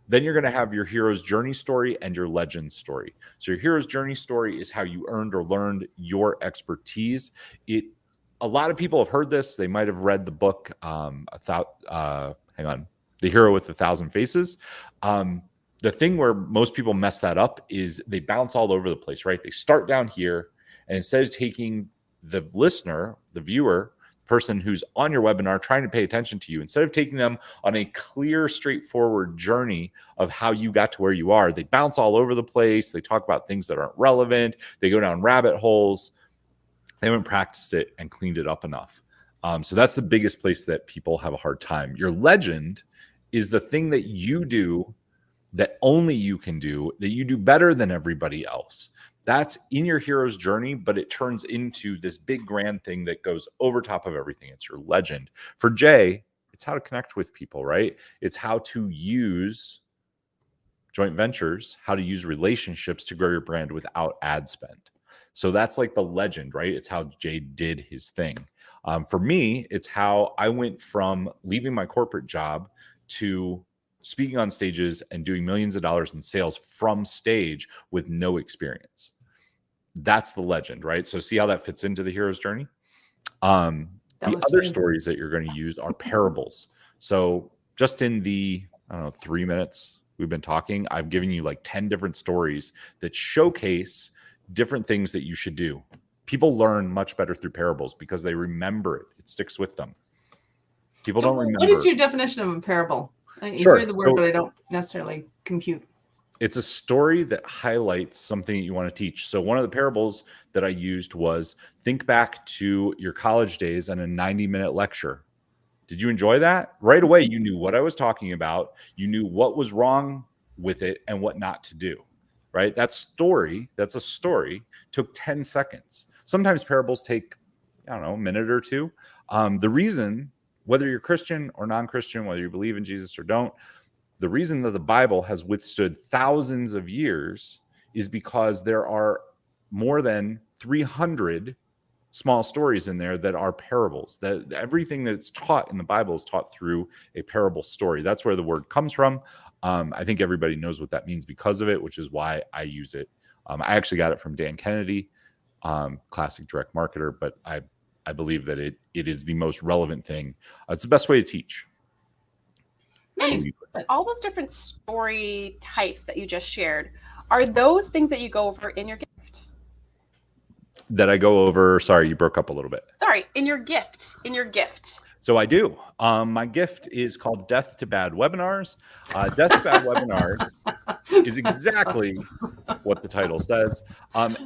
Then you're going to have your hero's journey story and your legend story. So your hero's journey story is how you earned or learned your expertise. A lot of people have heard this. They might have read the book, The Hero with 1,000 Faces. The thing where most people mess that up is they bounce all over the place, right? They start down here, and instead of taking the listener, the viewer, person who's on your webinar trying to pay attention to you, instead of taking them on a clear, straightforward journey of how you got to where you are, they bounce all over the place. They talk about things that aren't relevant. They go down rabbit holes. They haven't practiced it and cleaned it up enough. So that's the biggest place that people have a hard time. Your legend is the thing that you do that only you can do, that you do better than everybody else. That's in your hero's journey, but it turns into this big grand thing that goes over top of everything. It's your legend. For Jay, it's how to connect with people, right? It's how to use joint ventures, how to use relationships to grow your brand without ad spend. So that's like the legend, right? It's how Jay did his thing. For me, it's how I went from leaving my corporate job to speaking on stages and doing millions of dollars in sales from stage with no experience. That's the legend, right? So see how that fits into the hero's journey? The other stories that you're going to use are parables. So just in the, 3 minutes we've been talking, I've given you like 10 different stories that showcase different things that you should do. People learn much better through parables because they remember it. It sticks with them. People don't remember. What is your definition of a parable? I Sure. hear the word, but I don't necessarily compute. It's a story that highlights something that you want to teach. So one of the parables that I used was, think back to your college days and a 90-minute lecture. Did you enjoy that? Right away, you knew what I was talking about. You knew what was wrong with it and what not to do, right? That's a story, took 10 seconds. Sometimes parables take, a minute or 2. The reason, whether you're Christian or non-Christian, whether you believe in Jesus or don't, The reason that the Bible has withstood thousands of years is because there are more than 300 small stories in there that are parables. That everything that's taught in the Bible is taught through a parable story. That's where the word comes from. I think everybody knows what that means because of it, which is why I use it. I actually got it from Dan Kennedy, classic direct marketer, but I believe that it is the most relevant thing. It's the best way to teach. And all those different story types that you just shared, are those things that you go over in your gift? That I go over. Sorry, you broke up a little bit. Sorry, in your gift. So I do. My gift is called Death to Bad Webinars. Death to Bad Webinars is exactly what the title says.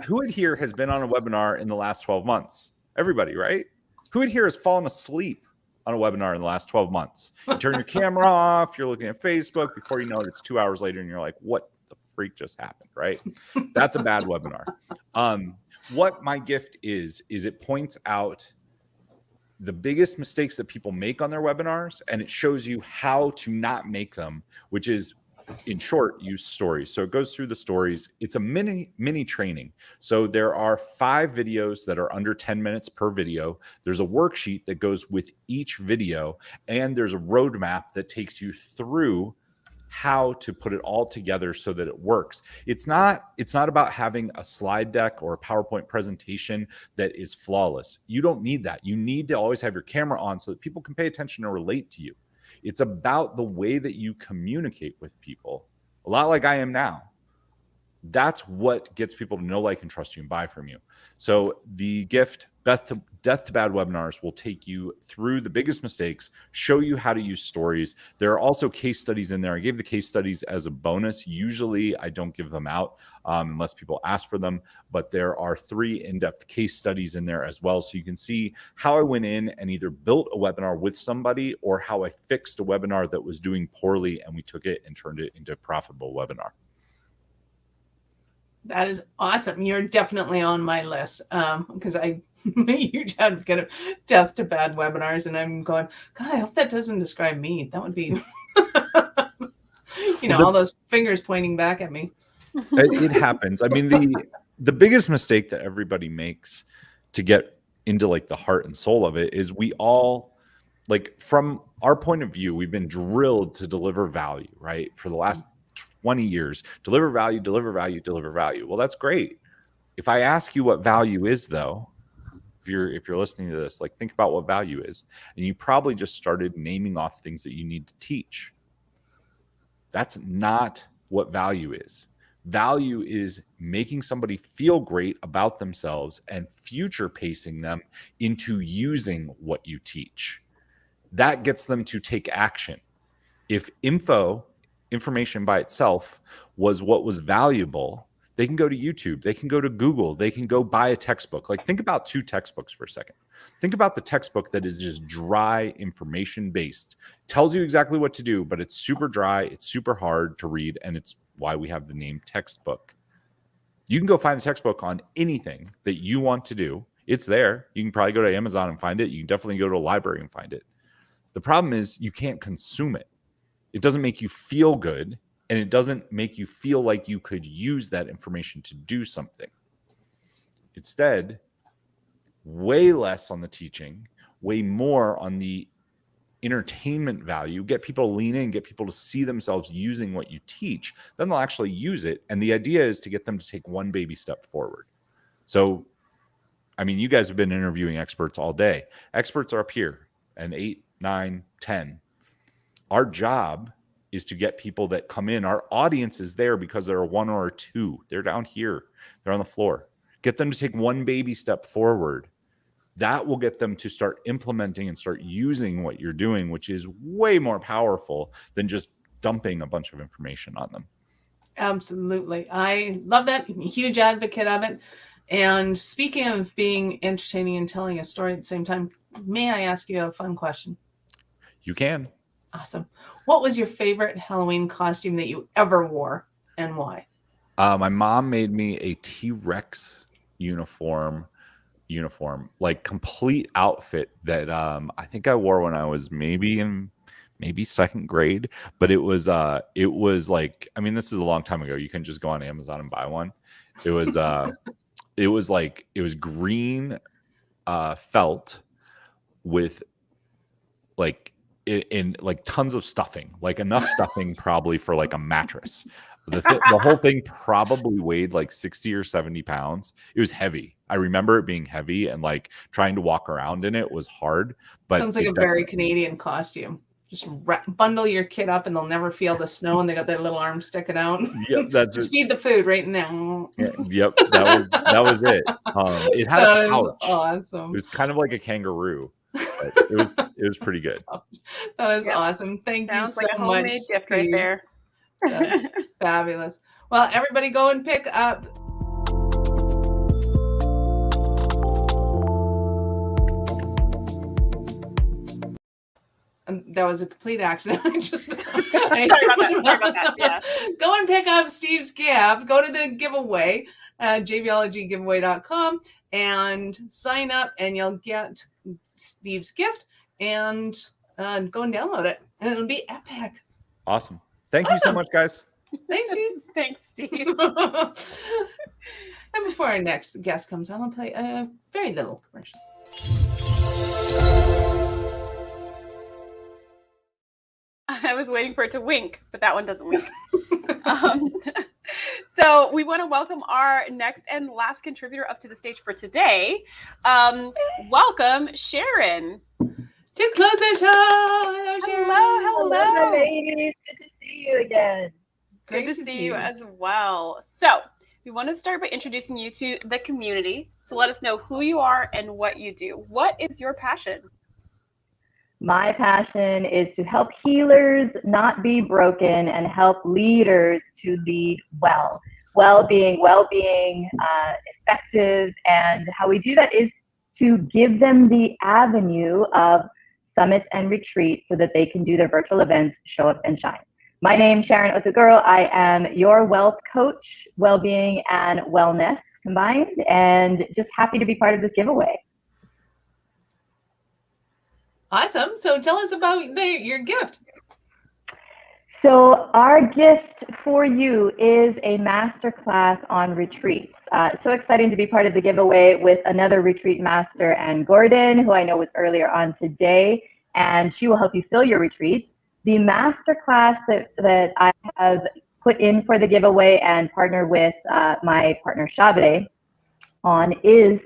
Who in here has been on a webinar in the last 12 months? Everybody, right? Who in here has fallen asleep on a webinar in the last 12 months? You turn your camera off, you're looking at Facebook, before you know it, it's 2 hours later and you're like, what the freak just happened, right? That's a bad webinar. What my gift is it points out the biggest mistakes that people make on their webinars, and it shows you how to not make them, which is, in short, use stories. So it goes through the stories. It's a mini training. So there are 5 videos that are under 10 minutes per video. There's a worksheet that goes with each video, and there's a roadmap that takes you through how to put it all together so that it works. It's not about having a slide deck or a PowerPoint presentation that is flawless. You don't need that. You need to always have your camera on so that people can pay attention and relate to you. It's about the way that you communicate with people, a lot like I am now. That's what gets people to know, like, and trust you and buy from you. So the gift, Death to Bad Webinars, will take you through the biggest mistakes, show you how to use stories. There are also case studies in there. I gave the case studies as a bonus. Usually I don't give them out unless people ask for them, but there are 3 in-depth case studies in there as well. So you can see how I went in and either built a webinar with somebody or how I fixed a webinar that was doing poorly and we took it and turned it into a profitable webinar. That is awesome. You're definitely on my list because I'm a huge advocate of Death to Bad Webinars, and I'm going, God, I hope that doesn't describe me. That would be, all those fingers pointing back at me. It happens. I mean, the biggest mistake that everybody makes to get into like the heart and soul of it is we all, like, from our point of view, we've been drilled to deliver value, right? For the last 20 years, deliver value, deliver value, deliver value. Well, that's great. If I ask you what value is, though, if you're listening to this, like, think about what value is, and you probably just started naming off things that you need to teach. That's not what value is. Value is making somebody feel great about themselves and future pacing them into using what you teach. That gets them to take action. If information by itself was what was valuable, they can go to YouTube, they can go to Google, they can go buy a textbook. Like, think about 2 textbooks for a second. Think about the textbook that is just dry information based, tells you exactly what to do, but it's super dry, it's super hard to read, and it's why we have the name textbook. You can go find a textbook on anything that you want to do. It's there. You can probably go to Amazon and find it. You can definitely go to a library and find it. The problem is you can't consume it. It doesn't make you feel good, and it doesn't make you feel like you could use that information to do something. Instead, way less on the teaching, way more on the entertainment value. Get people to lean in, get people to see themselves using what you teach. Then they'll actually use it. And the idea is to get them to take one baby step forward. So, I mean, you guys have been interviewing experts all day. Experts are up here and 8, 9, 10. Our job is to get people that come in. Our audience is there because there are 1 or 2. They're down here. They're on the floor. Get them to take one baby step forward. That will get them to start implementing and start using what you're doing, which is way more powerful than just dumping a bunch of information on them. Absolutely. I love that. I'm a huge advocate of it. And speaking of being entertaining and telling a story at the same time, may I ask you a fun question? You can. Awesome. What was your favorite Halloween costume that you ever wore, and why? My mom made me a T-Rex uniform, like complete outfit that I think I wore when I was maybe in maybe second grade, but it was like, I mean, this is a long time ago. You can just go on Amazon and buy one. It was it was green felt with like in like tons of stuffing, like enough stuffing probably for like a mattress. The whole thing probably weighed like 60 or 70 pounds. It was heavy. I remember it being heavy, and like trying to walk around in it was hard. But Sounds like a very Canadian costume. Just bundle your kid up and they'll never feel the snow, and they got their little arms sticking out. Yep, that's just it. feed the food right in there. Yeah, yep, that was it. It had That a is pouch. awesome. It was kind of like a kangaroo. But it was pretty good. That is awesome. Thank you Sounds so like a homemade much, gift right Steve. there. That's fabulous. Well, everybody go and pick up. That was a complete accident. I just Sorry about that. Yeah. Go and pick up Steve's gift. Go to the giveaway at JVologyGiveaway.com and sign up, and you'll get Steve's gift, and go and download it, and it'll be epic. Awesome. Thank you so much, guys. Thanks, Steve. Thanks, Steve. And before our next guest comes on, I'll play a very little commercial. I was waiting for it to wink, but that one doesn't wink. So we want to welcome our next and last contributor up to the stage for today. Welcome, Sharon. To close the show. Hello, Sharon. Hello, ladies. Good to see you again. Good to see you as well. So we want to start by introducing you to the community. So let us know who you are and what you do. What is your passion? My passion is to help healers not be broken and help leaders to lead well. Well-being, effective, and how we do that is to give them the avenue of summits and retreats so that they can do their virtual events, show up and shine. My name is Sharon Otoguro. I am your wealth coach, well-being and wellness combined, and just happy to be part of this giveaway. Awesome. So tell us about your gift. So our gift for you is a masterclass on retreats. So exciting to be part of the giveaway with another retreat master, Ann Gordon, who I know was earlier on today, and she will help you fill your retreats. The masterclass that I have put in for the giveaway and partner with my partner Shabde on is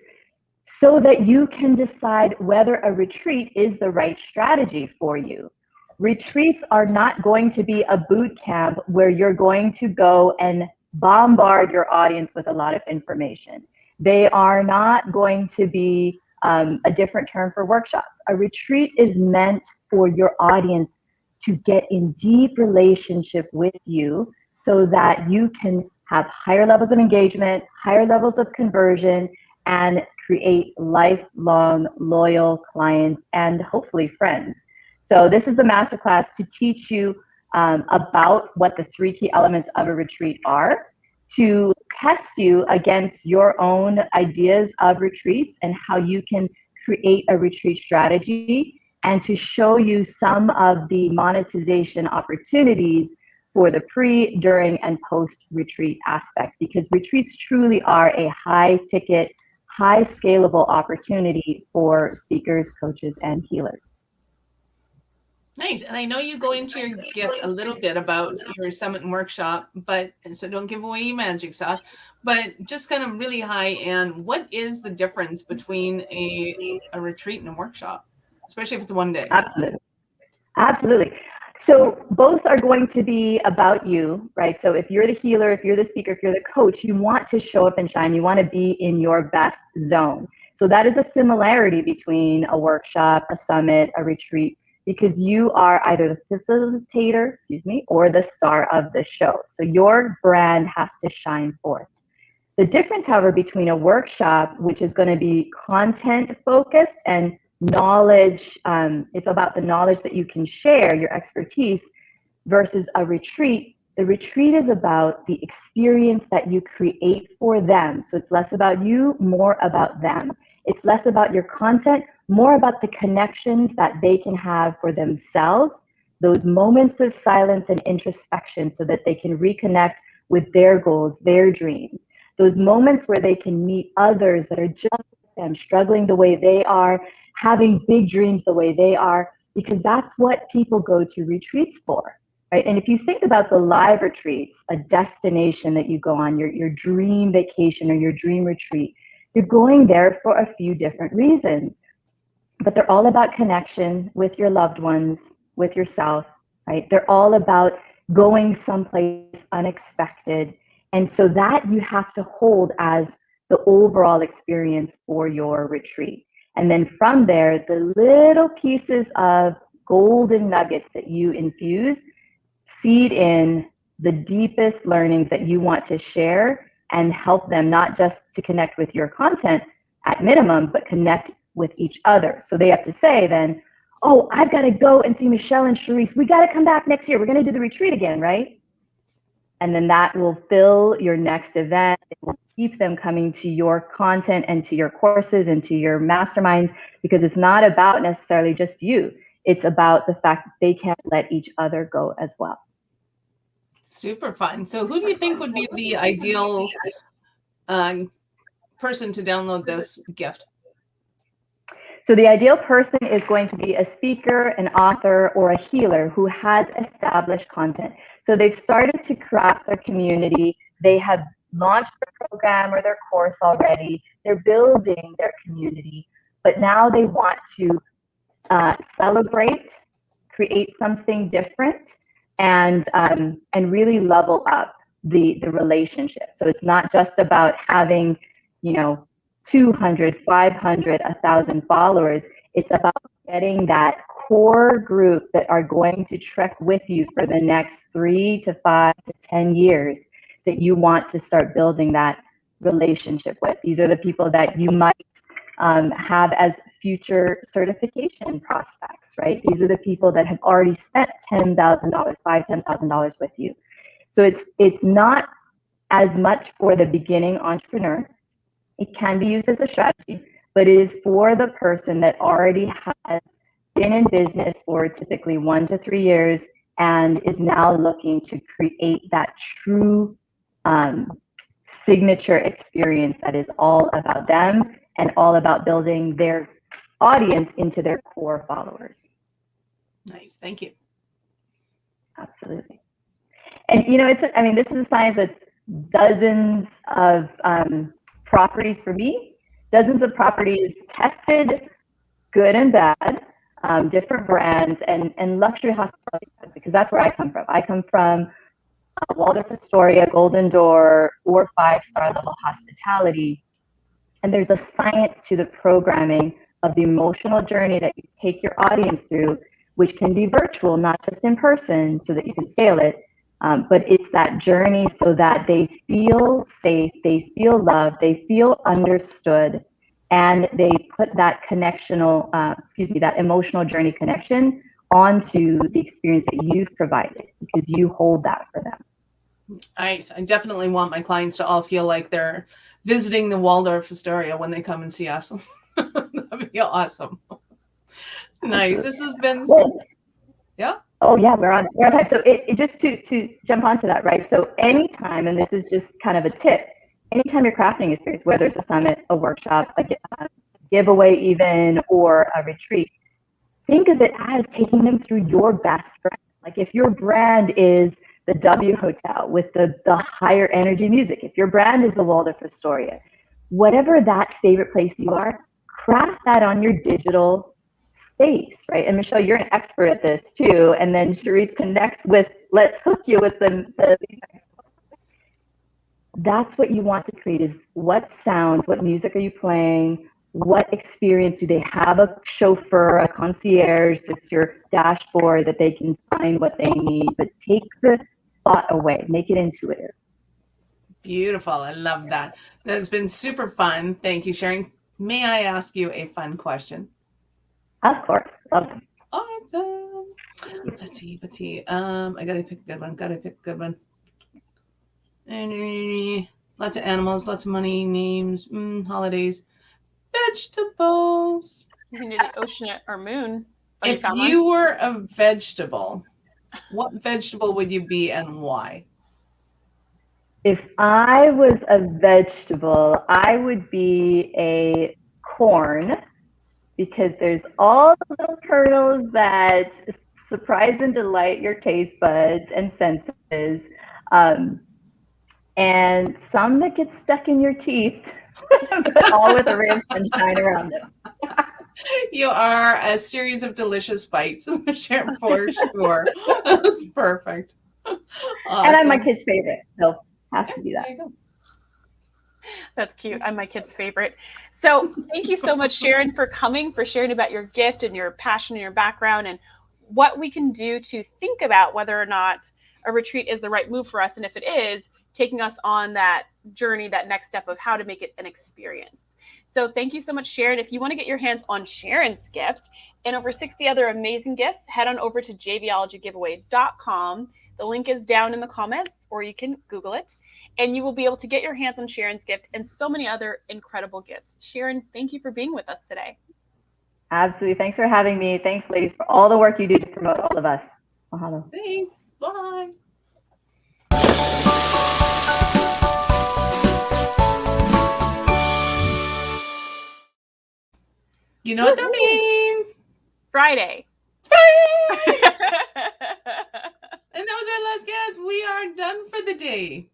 so that you can decide whether a retreat is the right strategy for you. Retreats are not going to be a boot camp where you're going to go and bombard your audience with a lot of information. They are not going to be a different term for workshops. A retreat is meant for your audience to get in deep relationship with you so that you can have higher levels of engagement, higher levels of conversion, and create lifelong loyal clients and hopefully friends. So this is a masterclass to teach you about what the 3 key elements of a retreat are, to test you against your own ideas of retreats and how you can create a retreat strategy, and to show you some of the monetization opportunities for the pre, during, and post-retreat aspect, because retreats truly are a high-ticket, high scalable opportunity for speakers, coaches, and healers. Nice. And I know you go into your gift a little bit about your summit and workshop, and so don't give away your magic sauce, but just kind of really high end, what is the difference between a retreat and a workshop, especially if it's one day? Absolutely. So both are going to be about you, right? So if you're the healer, if you're the speaker, if you're the coach, you want to show up and shine. You want to be in your best zone. So that is a similarity between a workshop, a summit, a retreat, because you are either the facilitator, or the star of the show. So your brand has to shine forth. The difference, however, between a workshop, which is going to be content focused and knowledge, it's about the knowledge that you can share, your expertise, versus a retreat. The retreat is about the experience that you create for them. So it's less about you, more about them. It's less about your content, more about the connections that they can have for themselves those moments of silence and introspection so that they can reconnect with their goals, their dreams, those moments where they can meet others that are just like them, struggling the way they are, having big dreams the way they are, because that's what people go to retreats for, right? And if you think about the live retreats, a destination that you go on, your dream vacation or your dream retreat, you're going there for a few different reasons, but they're all about connection with your loved ones, with yourself, right? They're all about going someplace unexpected. And so that you have to hold as the overall experience for your retreat. And then from there, the little pieces of golden nuggets that you infuse seed in the deepest learnings that you want to share and help them not just to connect with your content at minimum, but connect with each other. So they have to say then, oh, I've got to go and see Michelle and Charisse. We got to come back next year. We're going to do the retreat again, right? And then that will fill your next event. It will keep them coming to your content and to your courses and to your masterminds, because it's not about necessarily just you. It's about the fact that they can't let each other go as well. Super fun. So who do you think would be the ideal person to download this gift? So the ideal person is going to be a speaker, an author, or a healer who has established content. So they've started to craft their community. They have launched their program or their course already. They're building their community, but now they want to celebrate, create something different, and really level up the relationship. So it's not just about having, 200, 500, 1,000 followers. It's about getting that core group that are going to trek with you for the next 3 to 5 to 10 years that you want to start building that relationship with. These are the people that you might have as future certification prospects, right? These are the people that have already spent $10,000, $10,000 with you. So it's not as much for the beginning entrepreneur. It can be used as a strategy, but it is for the person that already has been in business for typically 1 to 3 years and is now looking to create that true signature experience that is all about them and all about building their audience into their core followers. Nice, thank you. Absolutely. And this is a science that's dozens of properties for me, dozens of properties tested, good and bad, different brands, and luxury hospitality, because that's where I come from. I come from Waldorf Astoria, Golden Door, or 5-star level hospitality. And there's a science to the programming of the emotional journey that you take your audience through, which can be virtual, not just in person, so that you can scale it. But it's that journey so that they feel safe, they feel loved, they feel understood, and they put that that emotional journey connection onto the experience that you've provided, because you hold that for them. I definitely want my clients to all feel like they're visiting the Waldorf Astoria when they come and see us. That'd be awesome. Nice. This has been, yeah. Oh yeah, we're on time. So it just to jump onto that, right? So anytime, and this is just kind of a tip, anytime you're crafting experience, whether it's a summit, a workshop, a giveaway even, or a retreat, think of it as taking them through your best brand. Like if your brand is the W Hotel with the higher energy music, if your brand is the Waldorf Astoria, whatever that favorite place you are, craft that on your digital space, right? And Michelle, you're an expert at this too. And then Charisse connects with, let's hook you with the that's what you want to create, is what sounds, what music are you playing? What experience do they have? A chauffeur, a concierge that's your dashboard that they can find what they need, but take the thought away, make it intuitive. Beautiful. I love that. That's been super fun. Thank you, Sharon. May I ask you a fun question? Of course. Awesome. Let's see. I gotta pick a good one. Lots of animals, lots of money, names, holidays, vegetables. You can do the ocean or moon. Oh, If you were a vegetable, what vegetable would you be and why? If I was a vegetable, I would be a corn because there's all the little kernels that surprise and delight your taste buds and senses, and some that get stuck in your teeth, but all with a ray of sunshine around them. You are a series of delicious bites, Sharon, for sure. That's perfect. And I'm my Awesome. kid's favorite, so has to be that. That's cute. I'm my kid's favorite. So thank you so much, Sharon, for coming, for sharing about your gift and your passion and your background and what we can do to think about whether or not a retreat is the right move for us. And if it is, taking us on that journey, that next step of how to make it an experience. So thank you so much, Sharon. If you want to get your hands on Sharon's gift and over 60 other amazing gifts, head on over to JVologyGiveaway.com. The link is down in the comments, or you can Google it, and you will be able to get your hands on Sharon's gift and so many other incredible gifts. Sharon, thank you for being with us today. Absolutely. Thanks for having me. Thanks, ladies, for all the work you do to promote all of us. Mahalo. Thanks. Bye. You know what that means? Friday. And that was our last guest. We are done for the day.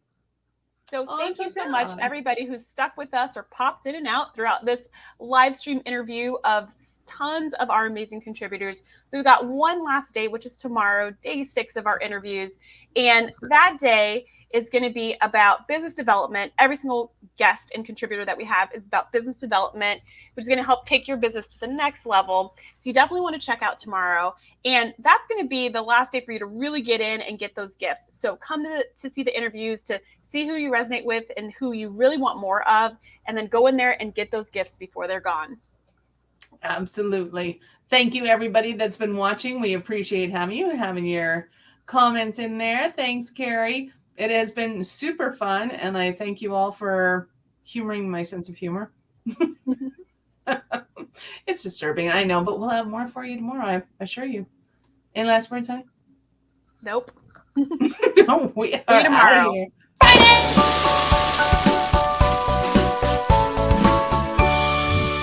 So thank you so much, everybody who's stuck with us or popped in and out throughout this live stream interview of tons of our amazing contributors. We've got one last day, which is tomorrow, day 6 of our interviews. And that day is going to be about business development. Every single guest and contributor that we have is about business development, which is going to help take your business to the next level. So you definitely want to check out tomorrow. And that's going to be the last day for you to really get in and get those gifts. So come to see the interviews, to see who you resonate with and who you really want more of, and then go in there and get those gifts before they're gone. Absolutely. Thank you, everybody that's been watching. We appreciate having you and having your comments in there. Thanks, Carrie. It has been super fun, and I thank you all for humoring my sense of humor. It's disturbing, I know, but we'll have more for you tomorrow, I assure you. Any last words, honey? Nope. No, we are See you tomorrow. out of here. Bye.